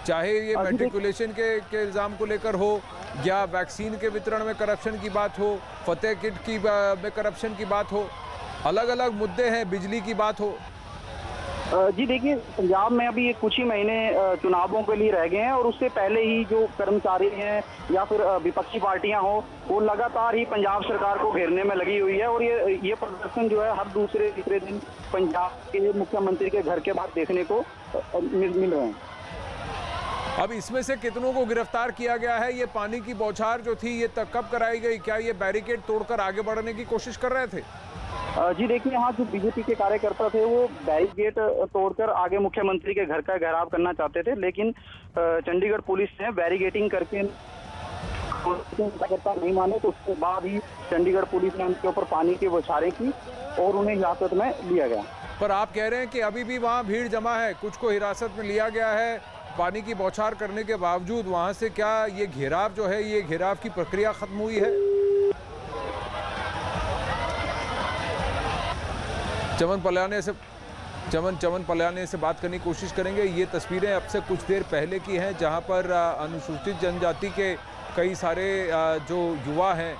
चाहे ये मैट्रिकुलेशन के इल्ज़ाम को लेकर हो या वैक्सीन के वितरण में करप्शन की बात हो, फतेह किट की में करप्शन की बात हो, अलग अलग मुद्दे हैं, बिजली की बात हो। जी देखिए, पंजाब में अभी कुछ ही महीने चुनावों के लिए रह गए हैं और उससे पहले ही जो कर्मचारी हैं या फिर विपक्षी पार्टियां हो, वो लगातार ही पंजाब सरकार को घेरने में लगी हुई है और ये प्रदर्शन जो है हर दूसरे तीसरे दिन पंजाब के मुख्यमंत्री के घर के बाहर देखने को मिल रहे हैं। अब इसमें से कितनों को गिरफ्तार किया गया है? ये पानी की बौछार जो थी ये तक कब कराई गई? क्या ये बैरिकेड तोड़कर आगे बढ़ने की कोशिश कर रहे थे? जी देखिए, यहाँ जो बीजेपी के कार्यकर्ता थे वो बैरिकेड तोड़कर आगे मुख्यमंत्री के घर का घेराव करना चाहते थे, लेकिन चंडीगढ़ पुलिस ने बैरिकेडिंग करके कार्यकर्ता नहीं माने, तो उसके बाद ही चंडीगढ़ पुलिस ने उनके ऊपर पानी की बौछारें की और उन्हें हिरासत में लिया गया। पर आप कह रहे हैं कि अभी भी वहाँ भीड़ जमा है, कुछ को हिरासत में लिया गया है पानी की बौछार करने के बावजूद। वहाँ से क्या ये घेराव जो है, ये घेराव की प्रक्रिया खत्म हुई है? चमन पलाने से बात करने की कोशिश करेंगे। ये तस्वीरें अब से कुछ देर पहले की हैं जहां पर अनुसूचित जनजाति के कई सारे जो युवा हैं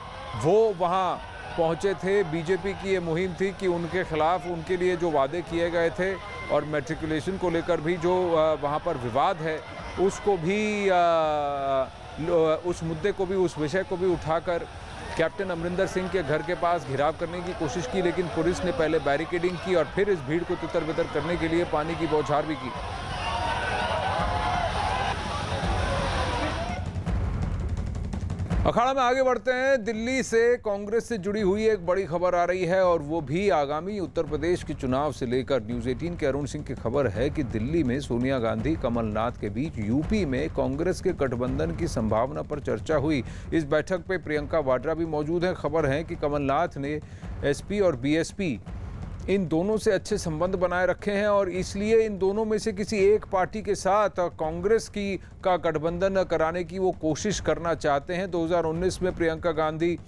वो वहां पहुंचे थे। बीजेपी की ये मुहिम थी कि उनके खिलाफ उनके लिए जो वादे किए गए थे और मैट्रिकुलेशन को लेकर भी जो वहां पर विवाद है उसको भी उस मुद्दे को भी, उस विषय को भी उठाकर कैप्टन अमरिंदर सिंह के घर के पास घेराव करने की कोशिश की, लेकिन पुलिस ने पहले बैरिकेडिंग की और फिर इस भीड़ को तितर-बितर करने के लिए पानी की बौछार भी की। अखाड़ा में आगे बढ़ते हैं। दिल्ली से कांग्रेस से जुड़ी हुई एक बड़ी खबर आ रही है और वो भी आगामी उत्तर प्रदेश के चुनाव से लेकर। न्यूज़ 18 के अरुण सिंह की खबर है कि दिल्ली में सोनिया गांधी कमलनाथ के बीच यूपी में कांग्रेस के गठबंधन की संभावना पर चर्चा हुई। इस बैठक पे प्रियंका वाड्रा भी मौजूद हैं। खबर है कि कमलनाथ ने एसपी और बीएसपी इन दोनों से अच्छे संबंध बनाए रखे हैं और इसलिए इन दोनों में से किसी एक पार्टी के साथ कांग्रेस का गठबंधन कराने की वो कोशिश करना चाहते हैं। 2019 में प्रियंका गांधी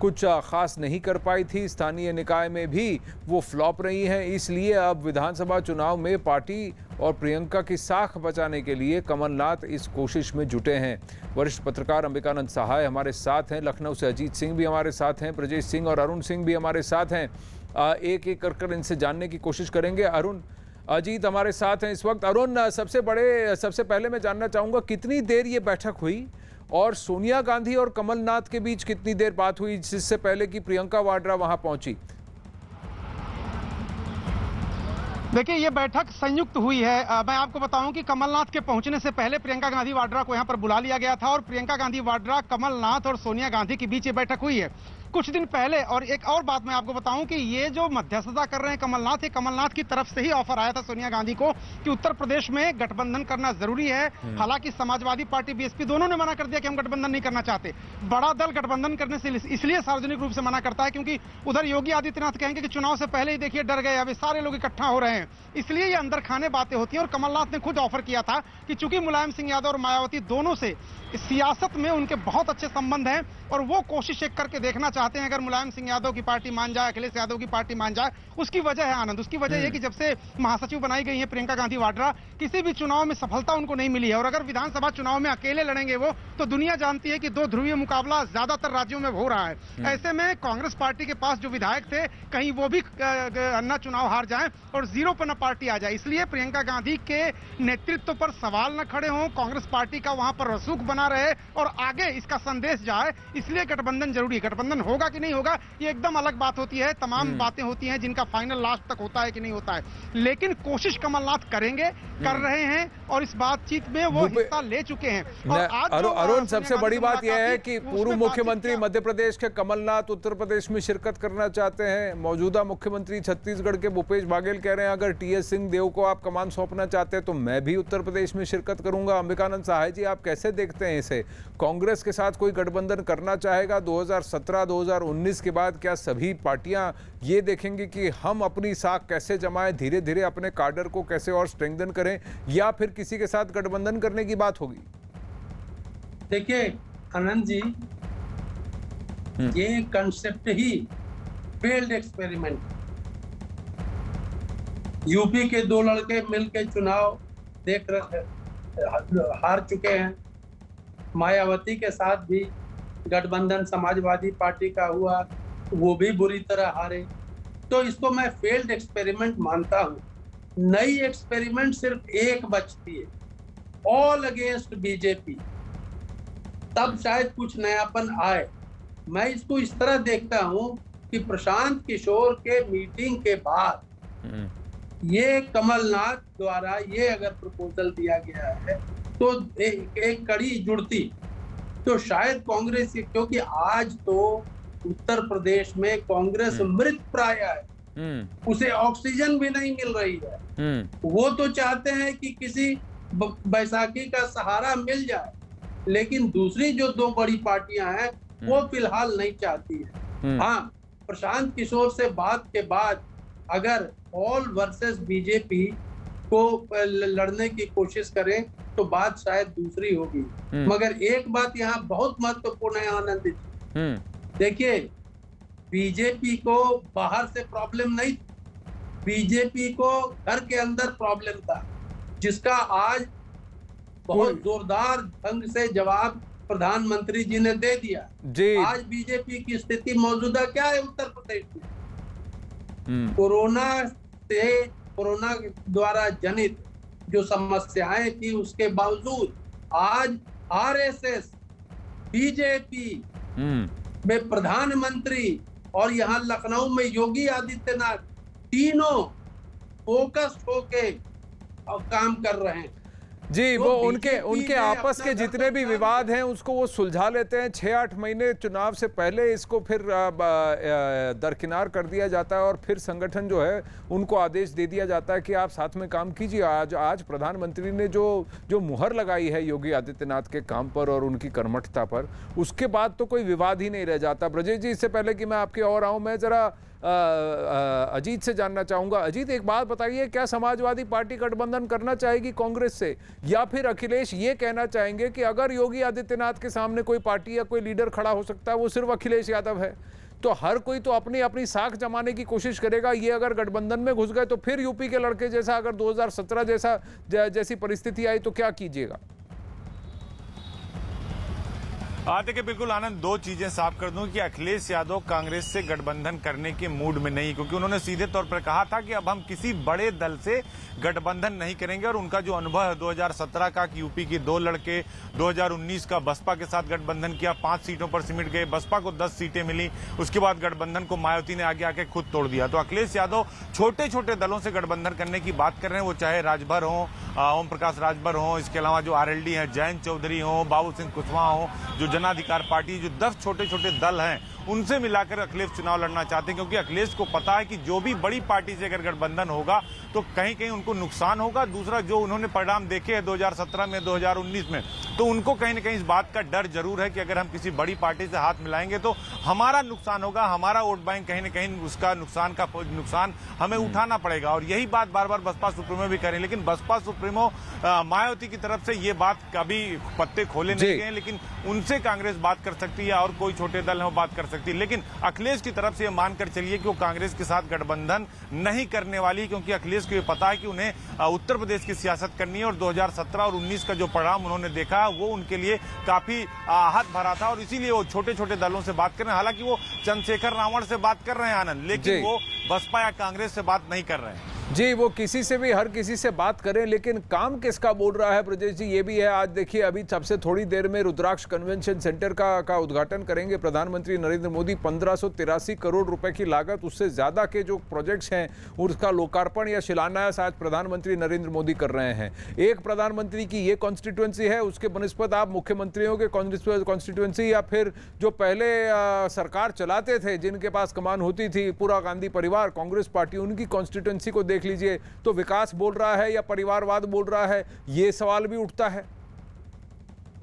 कुछ खास नहीं कर पाई थी, स्थानीय निकाय में भी वो फ्लॉप रही हैं, इसलिए अब विधानसभा चुनाव में पार्टी और प्रियंका की साख बचाने के लिए कमलनाथ इस कोशिश में जुटे हैं। वरिष्ठ पत्रकार अंबिकानंद सहाय हमारे साथ हैं, लखनऊ से अजीत सिंह भी हमारे साथ हैं, ब्रजेश सिंह और अरुण सिंह भी हमारे साथ हैं। एक एक कर इनसे जानने की कोशिश करेंगे। अरुण, अजीत हमारे साथ हैं इस वक्त। अरुण, सबसे पहले मैं जानना चाहूँगा कितनी देर ये बैठक हुई और सोनिया गांधी और कमलनाथ के बीच कितनी देर बात हुई जिससे पहले कि प्रियंका वाड्रा वहां पहुंची? देखिए, ये बैठक संयुक्त हुई है। मैं आपको बताऊं कि कमलनाथ के पहुंचने से पहले प्रियंका गांधी वाड्रा को यहां पर बुला लिया गया था और प्रियंका गांधी वाड्रा, कमलनाथ और सोनिया गांधी के बीच ये बैठक हुई है कुछ दिन पहले। और एक और बात मैं आपको बताऊं कि ये जो मध्यस्थता कर रहे हैं कमलनाथ, ये कमलनाथ की तरफ से ही ऑफर आया था सोनिया गांधी को कि उत्तर प्रदेश में गठबंधन करना जरूरी है। हालांकि समाजवादी पार्टी, बीएसपी दोनों ने मना कर दिया कि हम गठबंधन नहीं करना चाहते। बड़ा दल गठबंधन करने से इसलिए सार्वजनिक रूप से मना करता है क्योंकि उधर योगी आदित्यनाथ कहेंगे कि चुनाव से पहले ही देखिए डर गए, अभी सारे लोग इकट्ठा हो रहे हैं, इसलिए ये अंदर खाने बातें होती हैं। और कमलनाथ ने खुद ऑफर किया था कि चूंकि मुलायम सिंह यादव और मायावती दोनों से सियासत में उनके बहुत अच्छे संबंध हैं और वो कोशिश एक करके देखना चाहते हैं अगर मुलायम सिंह यादव की पार्टी मान जाए, अखिलेश यादव की पार्टी मान जाए। उसकी वजह है आनंद, उसकी वजह यह कि जब से महासचिव बनाई गई है प्रियंका गांधी वाड्रा, किसी भी चुनाव में सफलता उनको नहीं मिली है और अगर विधानसभा चुनाव में अकेले लड़ेंगे वो, तो दुनिया जानती है कि दो ध्रुवीय मुकाबला ज्यादातर राज्यों में हो रहा है। ऐसे में कांग्रेस पार्टी के पास जो विधायक थे, कहीं वो भी अन्ना चुनाव हार जाए और जीरो पर न पार्टी आ जाए, इसलिए प्रियंका गांधी के नेतृत्व पर सवाल न खड़े हों, कांग्रेस पार्टी का वहां पर रसूख बना रहे और आगे इसका संदेश जाए, इसलिए गठबंधन जरूरी है। गठबंधन होगा कि नहीं होगा ये एकदम अलग बात होती है, तमाम बातें होती हैं जिनका फाइनल लास्ट तक होता है कि नहीं होता है, लेकिन कोशिश कमलनाथ करेंगे, कर रहे हैं और इस बातचीत में वो हिस्सा ले चुके हैं। और आज अरुण, सबसे बड़ी बात यह है कि पूर्व मुख्यमंत्री मध्य प्रदेश के कमलनाथ उत्तर प्रदेश में शिरकत करना चाहते हैं। मौजूदा मुख्यमंत्री छत्तीसगढ़ के भूपेश बघेल कह रहे हैं अगर टीएस सिंहदेव को आप कमान सौंपना चाहते हैं तो मैं भी उत्तर प्रदेश में शिरकत करूंगा। अंबिकानंद सहाय जी, आप कैसे देखते हैं इसे? कांग्रेस के साथ कोई गठबंधन करना चाहेगा 2017-2019 के बाद? क्या सभी पार्टियां ये देखेंगी कि हम अपनी साख कैसे जमाएं, धीरे धीरे अपने कार्डर को कैसे और स्ट्रेंथन करें, या फिर किसी के साथ गठबंधन करने की बात होगी? देखिए आनंद जी, ये concept he failed experiment. UP के दो लड़के मिलकर चुनाव देख रहे हार चुके हैं, मायावती के साथ भी गठबंधन समाजवादी पार्टी का हुआ, वो भी बुरी तरह हारे, तो इसको मैं फेल्ड एक्सपेरिमेंट मानता हूं। नई एक्सपेरिमेंट सिर्फ एक बचती है, ऑल अगेंस्ट बीजेपी, तब शायद कुछ नयापन आए। मैं इसको इस तरह देखता हूं कि प्रशांत किशोर के मीटिंग के बाद ये कमलनाथ द्वारा ये अगर प्रपोजल दिया गया है तो एक कड़ी जुड़ती, तो शायद कांग्रेस, क्योंकि आज तो उत्तर प्रदेश में कांग्रेस मृत प्राय है, उसे ऑक्सीजन भी नहीं मिल रही है। वो तो चाहते हैं कि किसी बैसाखी का सहारा मिल जाए, लेकिन दूसरी जो दो बड़ी पार्टियां हैं वो फिलहाल नहीं चाहती है। हाँ, प्रशांत किशोर से बात के बाद अगर ऑल वर्सेस बीजेपी को लड़ने की कोशिश करें तो बात शायद दूसरी होगी। मगर एक बात यहाँ बहुत महत्वपूर्ण है आनंद जी, देखिए बीजेपी को बाहर से प्रॉब्लम नहीं, बीजेपी को घर के अंदर प्रॉब्लम था, जिसका आज बहुत जोरदार ढंग से जवाब प्रधानमंत्री जी ने दे दिया जी। आज बीजेपी की स्थिति मौजूदा क्या है उत्तर प्रदेश में? कोरोना द्वारा जनित जो समस्याएं थी उसके बावजूद आज आरएसएस बीजेपी में प्रधानमंत्री और यहाँ लखनऊ में योगी आदित्यनाथ तीनों फोकस्ड होके काम कर रहे हैं। जी, तो वो बीजेपी उनके ने आपस अपना के जितने भी दखल विवाद हैं उसको वो सुलझा लेते हैं। 6-8 महीने चुनाव से पहले इसको फिर दरकिनार कर दिया जाता है और फिर संगठन जो है उनको आदेश दे दिया जाता है कि आप साथ में काम कीजिए। आज प्रधानमंत्री ने जो मुहर लगाई है योगी आदित्यनाथ के काम पर और उनकी कर्मठता पर, उसके बाद तो कोई विवाद ही नहीं रह जाता। ब्रजेश जी, इससे पहले कि मैं आपके और आऊं, मैं जरा अजीत से जानना चाहूंगा। अजीत, एक बात बताइए, क्या समाजवादी पार्टी गठबंधन करना चाहेगी कांग्रेस से, या फिर अखिलेश ये कहना चाहेंगे कि अगर योगी आदित्यनाथ के सामने कोई पार्टी या कोई लीडर खड़ा हो सकता है वो सिर्फ अखिलेश यादव है, तो हर कोई तो अपनी अपनी साख जमाने की कोशिश करेगा। ये अगर गठबंधन में घुस गए तो फिर यूपी के लड़के जैसा अगर 2017 जैसी परिस्थिति आई तो क्या कीजिएगा? देखिए, बिल्कुल आनंद, दो चीजें साफ कर दूं कि अखिलेश यादव कांग्रेस से गठबंधन करने के मूड में नहीं, क्योंकि उन्होंने सीधे तौर पर कहा था कि अब हम किसी बड़े दल से गठबंधन नहीं करेंगे। और उनका जो अनुभव है 2017 का कि यूपी के 2 लड़के, 2019 का बसपा के साथ गठबंधन किया, 5 सीटों पर सिमट गए, बसपा को 10 सीटें मिली, उसके बाद गठबंधन को मायावती ने आगे आके खुद तोड़ दिया। तो अखिलेश यादव छोटे छोटे दलों से गठबंधन करने की बात कर रहे हैं, वो चाहे राजभर हो, ओम प्रकाश राजभर हो, इसके अलावा जो आरएलडी है, जयंत चौधरी हो, बाबू सिंह कुशवाहा हो, जो जन अधिकार पार्टी, जो 10 छोटे छोटे दल हैं उनसे मिलाकर अखिलेश चुनाव लड़ना चाहते हैं, क्योंकि अखिलेश को पता है कि जो भी बड़ी पार्टी से अगर गठबंधन होगा तो कहीं कहीं उनको नुकसान होगा। दूसरा, जो उन्होंने परिणाम देखे हैं 2017 में, 2019 में, तो उनको कहीं ना कहीं इस बात का डर जरूर है कि अगर हम किसी बड़ी पार्टी से हाथ मिलाएंगे तो हमारा नुकसान होगा, हमारा वोट बैंक कहीं ना कहीं उसका नुकसान हमें उठाना पड़ेगा। और यही बात बार बार बसपा सुप्रीमो भी करें, लेकिन बसपा सुप्रीमो मायावती की तरफ से ये बात कभी पत्ते खोले नहीं गए, लेकिन उनसे कांग्रेस बात कर सकती है और कोई छोटे दल है वो बात कर सकती है। लेकिन अखिलेश की तरफ से ये मानकर चलिए कि वो कांग्रेस के साथ गठबंधन नहीं करने वाली, क्योंकि अखिलेश को ये पता है कि उन्हें उत्तर प्रदेश की सियासत करनी है और 2017 और 19 का जो परिणाम उन्होंने देखा वो उनके लिए काफी आहत भरा था, और इसीलिए वो छोटे छोटे दलों से बात कर रहे हैं। हालांकि वो चंद्रशेखर रावण से बात कर रहे हैं आनंद, लेकिन वो बसपा या कांग्रेस से बात नहीं कर रहे हैं। जी, वो किसी से भी, हर किसी से बात करें, लेकिन काम किसका बोल रहा है ब्रजेश जी, ये भी है। आज देखिए, अभी सबसे थोड़ी देर में रुद्राक्ष कन्वेंशन सेंटर का उद्घाटन करेंगे प्रधानमंत्री नरेंद्र मोदी। 1583 करोड़ रुपए की लागत, उससे ज्यादा के जो प्रोजेक्ट्स हैं उसका लोकार्पण या शिलान्यास आज प्रधानमंत्री नरेंद्र मोदी कर रहे हैं। एक प्रधानमंत्री की ये कॉन्स्टिट्यूएंसी है, उसके बनस्पत आप मुख्यमंत्रियों के कॉन्स्टिट्यूएंसी या फिर जो पहले सरकार चलाते थे, जिनके पास कमान होती थी, पूरा गांधी परिवार, कांग्रेस पार्टी, उनकी कॉन्स्टिट्यूएंसी को देख लीजिए तो विकास बोल रहा है या परिवारवाद बोल रहा है, ये सवाल भी उठता है।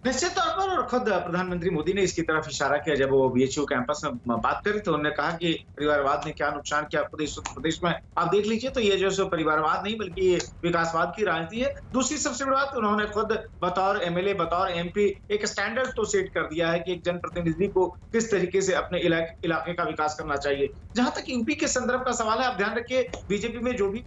निश्चित तौर पर, और खुद प्रधानमंत्री मोदी ने इसकी तरफ इशारा किया जब वो बीएचयू कैंपस में बात करी, तो उन्होंने कहा कि परिवारवाद ने क्या नुकसान किया उत्तर प्रदेश में, आप देख लीजिए। तो ये जो सो परिवारवाद नहीं बल्कि ये विकासवाद की राजनीति है। दूसरी सबसे बड़ी बात, उन्होंने खुद बतौर एमएलए, बतौर एमपी एक स्टैंडर्ड तो सेट कर दिया है कि एक जनप्रतिनिधि को किस तरीके से अपने इलाके का विकास करना चाहिए। जहां तक यूपी के संदर्भ का सवाल है, आप ध्यान रखिए, बीजेपी में जो भी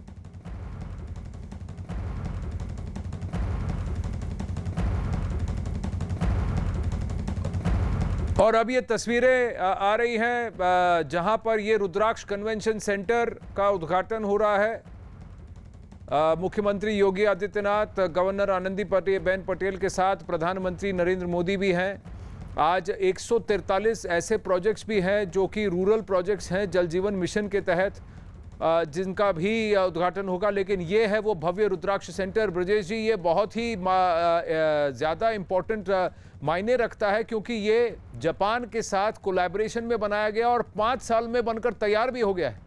और अब ये तस्वीरें आ रही हैं जहां पर ये रुद्राक्ष कन्वेंशन सेंटर का उद्घाटन हो रहा है। मुख्यमंत्री योगी आदित्यनाथ, गवर्नर आनंदीबेन पटेल के साथ प्रधानमंत्री नरेंद्र मोदी भी हैं। आज 143 ऐसे प्रोजेक्ट्स भी हैं जो कि रूरल प्रोजेक्ट्स हैं जल जीवन मिशन के तहत, जिनका भी उद्घाटन होगा। लेकिन ये है वो भव्य रुद्राक्ष सेंटर। ब्रजेश जी, ये बहुत ही ज़्यादा इम्पोर्टेंट मायने रखता है, क्योंकि ये जापान के साथ कोलैबोरेशन में बनाया गया और 5 साल में बनकर तैयार भी हो गया है।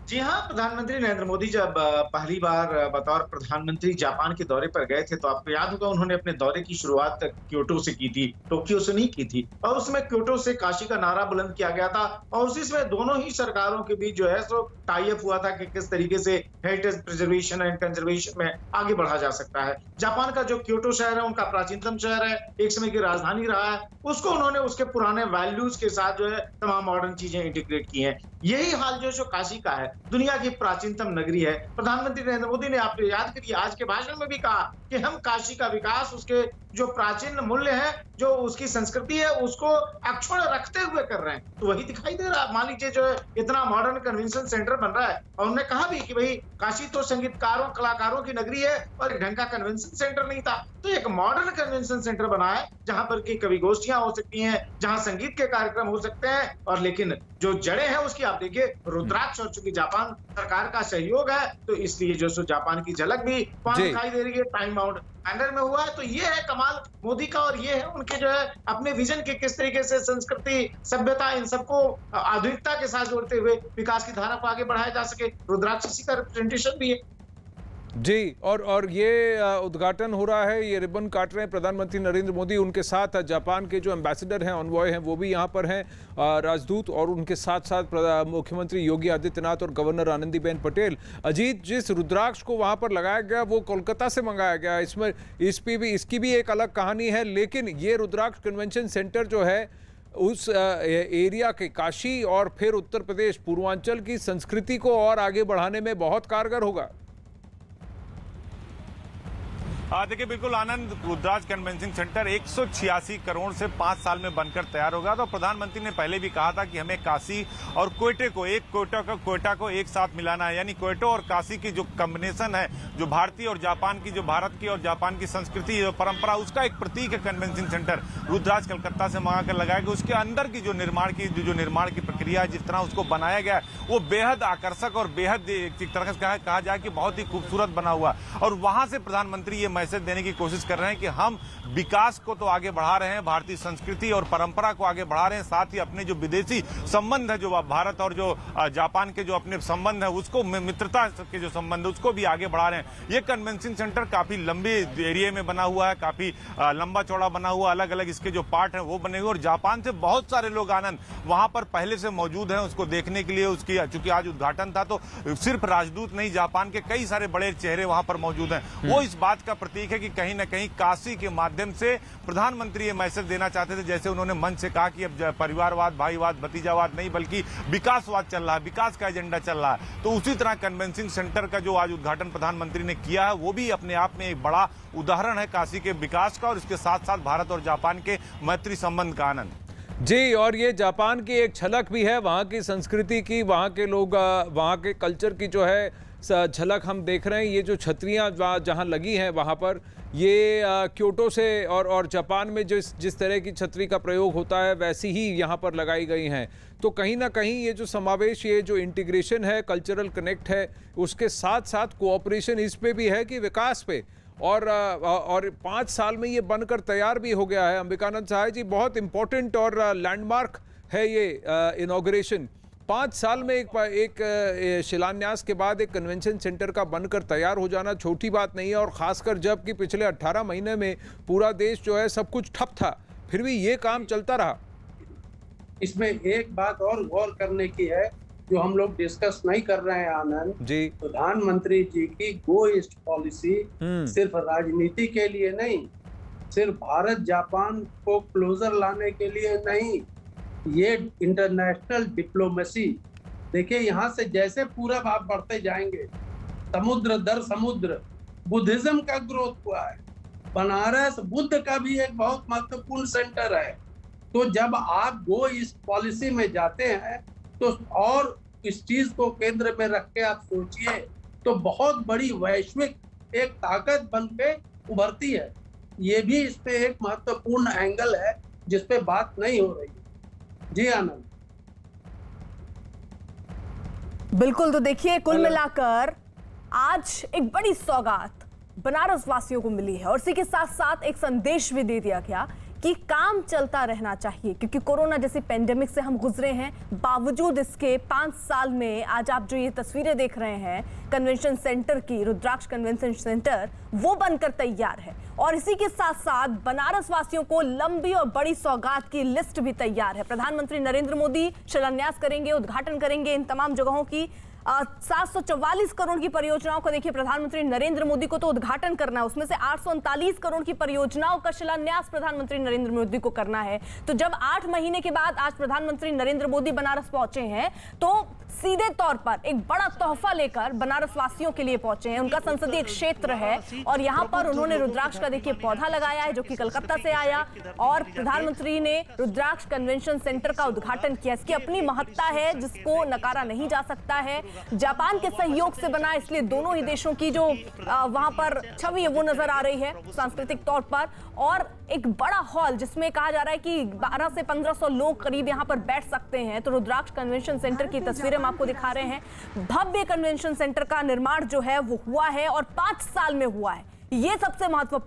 जी हाँ, प्रधानमंत्री नरेंद्र मोदी जब पहली बार बतौर प्रधानमंत्री जापान के दौरे पर गए थे, तो आपको याद होगा उन्होंने अपने दौरे की शुरुआत क्योटो से की थी, टोक्यो से नहीं की थी। और उसमें क्योटो से काशी का नारा बुलंद किया गया था, और उसी में दोनों ही सरकारों के बीच जो है सो टाई अप हुआ था कि किस तरीके से हेरिटेज प्रिजर्वेशन एंड कंजर्वेशन में आगे बढ़ा जा सकता है। जापान का जो क्योटो शहर है, उनका प्राचीनतम शहर है, एक समय की राजधानी रहा है, उसको उन्होंने उसके पुराने वैल्यूज के साथ जो है तमाम मॉडर्न चीजें इंटीग्रेट की हैं। यही हाल जो काशी का है, दुनिया की प्राचीनतम नगरी है। प्रधानमंत्री नरेंद्र मोदी ने, आप याद करिए, आज के भाषण में भी कहा कि हम काशी का विकास, उसके जो प्राचीन मूल्य है, जो उसकी संस्कृति है, उसको अक्षुण्ण रखते हुए कर रहे हैं। तो वही दिखाई दे रहा है। मान लीजिए जो इतना मॉडर्न कन्वेंशन सेंटर बन रहा है, और उन्होंने कहा भी कि भाई काशी तो संगीतकारों कलाकारों की नगरी है और ढंग का कन्वेंशन सेंटर नहीं था। तो एक मॉडर्न कन्वेंशन सेंटर बना है जहां पर की कवि गोष्ठियां हो सकती हैं, जहां संगीत के कार्यक्रम हो सकते हैं। और लेकिन जो जड़ें हैं उसकी आप देखिए रुद्राक्ष, और चूंकि जापान सरकार का सहयोग है तो इसलिए जो सो जापान की झलक भी वहां दिखाई दे रही है, टाइम आउट मैनर में हुआ है। तो ये है कमाल मोदी का, और ये है उनके जो है अपने विजन के किस तरीके से संस्कृति, सभ्यता, इन सबको आधुनिकता के साथ जोड़ते हुए विकास की धारा को आगे बढ़ाया जा सके। रुद्राक्ष इसी का रिप्रेजेंटेशन भी है जी। और ये उद्घाटन हो रहा है, ये रिबन काट रहे हैं प्रधानमंत्री नरेंद्र मोदी। उनके साथ जापान के जो एम्बेसडर हैं, ऑनवॉय हैं, वो भी यहाँ पर हैं, राजदूत, और उनके साथ साथ मुख्यमंत्री योगी आदित्यनाथ और गवर्नर आनंदीबेन पटेल। अजीत, जिस रुद्राक्ष को वहाँ पर लगाया गया वो कोलकाता से मंगाया गया, इसमें इसकी भी एक अलग कहानी है। लेकिन ये रुद्राक्ष कन्वेंशन सेंटर जो है उस एरिया के, काशी और फिर उत्तर प्रदेश पूर्वांचल की संस्कृति को और आगे बढ़ाने में बहुत कारगर होगा। देखिए बिल्कुल आनंद, रुद्राक्ष कन्वेंशन सेंटर 186 करोड़ से 5 साल में बनकर तैयार होगा। तो प्रधानमंत्री ने पहले भी कहा था कि हमें काशी और क्वेटा को एक साथ मिलाना है, यानी क्वेटा और काशी की जो कॉम्बिनेशन है, जो भारतीय और जापान की, जो भारत की और जापान की संस्कृति, जो परंपरा, उसका एक प्रतीक है कन्वेंशन सेंटर। रुद्राक्ष कलकत्ता से मंगाकर लगाया गया, उसके अंदर की जो निर्माण की प्रक्रिया है, जिस तरह उसको बनाया गया है, वो बेहद आकर्षक और बेहद एक तरह से कहा जाए कि बहुत ही खूबसूरत बना हुआ। और वहां से प्रधानमंत्री ये मैसेज देने की कोशिश कर रहे हैं कि हम विकास को तो आगे बढ़ा रहे हैं, भारतीय संस्कृति और परंपरा को आगे बढ़ा रहे हैं, साथ ही अपने जो विदेशी संबंध है, जो भारत और जो जापान के जो अपने संबंध है, उसको मित्रता के जो संबंध है, उसको भी आगे बढ़ा रहे हैं। ये कन्वेंशन सेंटर काफी लंबे एरिया में बना हुआ है, काफी लंबा चौड़ा बना हुआ, अलग अलग इसके जो पार्ट हैं वो बने हुए, और जापान से बहुत सारे लोग आनंद वहां पर पहले से मौजूद हैं उसको देखने के लिए। उसकी चूंकि आज उद्घाटन था तो सिर्फ राजदूत नहीं, जापान के कई सारे बड़े चेहरे वहां पर मौजूद हैं। वो इस बात का प्रतीक है कि कहीं ना कहीं काशी के माध्यम से प्रधानमंत्री ये मैसेज देना चाहते थे, जैसे उन्होंने मंच से कहा कि अब परिवारवाद, भाईवाद, भतीजावाद नहीं, बल्कि विकासवाद चल रहा है, विकास का एजेंडा चल रहा है। तो उसी तरह कन्वेंशन सेंटर का जो आज उद्घाटन प्रधानमंत्री ने किया है, वो भी अपने आप में एक बड़ा उदाहरण है काशी के विकास का, और इसके साथ साथ भारत और जापान के मैत्री संबंध का। आनंद जी, और ये जापान की एक झलक भी है, वहाँ की संस्कृति की, वहाँ के लोग, वहाँ के कल्चर की जो है झलक हम देख रहे हैं। ये जो छतरियाँ जहाँ लगी हैं वहाँ पर, ये क्योटो से और जापान में जिस तरह की छतरी का प्रयोग होता है वैसी ही यहाँ पर लगाई गई हैं। तो कहीं ना कहीं ये जो समावेश, ये जो इंटीग्रेशन है, कल्चरल कनेक्ट है, उसके साथ साथ कोऑपरेशन इस पे भी है कि विकास पे, और 5 साल में ये बनकर तैयार भी हो गया है। अंबिकानंद सहाय जी, बहुत इंपॉर्टेंट और लैंडमार्क है ये इनॉग्रेशन। 5 साल में एक शिलान्यास के बाद एक कन्वेंशन सेंटर का बनकर तैयार हो जाना छोटी बात नहीं है, और खासकर जब कि पिछले 18 महीने में पूरा देश जो है सब कुछ ठप था, फिर भी ये काम चलता रहा। इसमें एक बात और गौर करने की है जो हम लोग डिस्कस नहीं कर रहे हैं आनंद जी। प्रधानमंत्री जी की गो ईस्ट पॉलिसी सिर्फ राजनीति के लिए नहीं, सिर्फ भारत जापान को क्लोजर लाने के लिए नहीं, ये इंटरनेशनल डिप्लोमेसी। देखिए यहाँ से जैसे पूरब आप बढ़ते जाएंगे, समुद्र दर समुद्र बुद्धिज्म का ग्रोथ हुआ है। बनारस बुद्ध का भी एक बहुत महत्वपूर्ण सेंटर है। तो जब आप गो इस पॉलिसी में जाते हैं तो और इस चीज को केंद्र में रख के आप सोचिए तो बहुत बड़ी वैश्विक एक ताकत बन के उभरती है। ये भी इस पे एक महत्वपूर्ण एंगल है जिस पे बात नहीं हो रही है। जी आनंद। बिल्कुल। तो देखिए, कुल मिलाकर आज एक बड़ी सौगात बनारस वासियों को मिली है, और इसी के साथ साथ एक संदेश भी दे दिया गया कि काम चलता रहना चाहिए, क्योंकि कोरोना जैसी पेंडेमिक से हम गुजरे हैं। बावजूद इसके 5 साल में आज आप जो ये तस्वीरें देख रहे हैं कन्वेंशन सेंटर की, रुद्राक्ष कन्वेंशन सेंटर, वो बनकर तैयार है। और इसी के साथ साथ बनारस वासियों को लंबी और बड़ी सौगात की लिस्ट भी तैयार है। प्रधानमंत्री नरेंद्र मोदी शिलान्यास करेंगे, उद्घाटन करेंगे इन तमाम जगहों की। 744 करोड़ की परियोजनाओं का देखिए प्रधानमंत्री नरेंद्र मोदी को तो उद्घाटन करना है, उसमें से 839 करोड़ की परियोजनाओं का शिलान्यास प्रधानमंत्री नरेंद्र मोदी को करना है। तो जब 8 महीने के बाद आज प्रधानमंत्री नरेंद्र मोदी बनारस पहुंचे हैं तो सीधे तौर पर एक बड़ा तोहफा लेकर बनारस वासियों के लिए पहुंचे हैं। उनका संसदीय क्षेत्र है और यहां पर उन्होंने रुद्राक्ष का देखिए पौधा लगाया है जो कि कलकत्ता से आया, और प्रधानमंत्री ने रुद्राक्ष कन्वेंशन सेंटर का उद्घाटन किया। इसकी अपनी महत्ता है जिसको नकारा नहीं जा सकता है। जापान के सहयोग से बना, इसलिए दोनों ही देशों की जो वहां पर छवि है वो नजर आ रही है सांस्कृतिक तौर पर। और एक बड़ा हॉल जिसमें कहा जा रहा है कि 12 से 1500 लोग करीब यहां पर बैठ सकते हैं। तो रुद्राक्ष कन्वेंशन सेंटर की तस्वीरें हम आपको दिखा रहे हैं। भव्य कन्वेंशन सेंटर का निर्माण जो है वो हुआ है और 5 साल में हुआ है, ये सबसे महत्वपूर्ण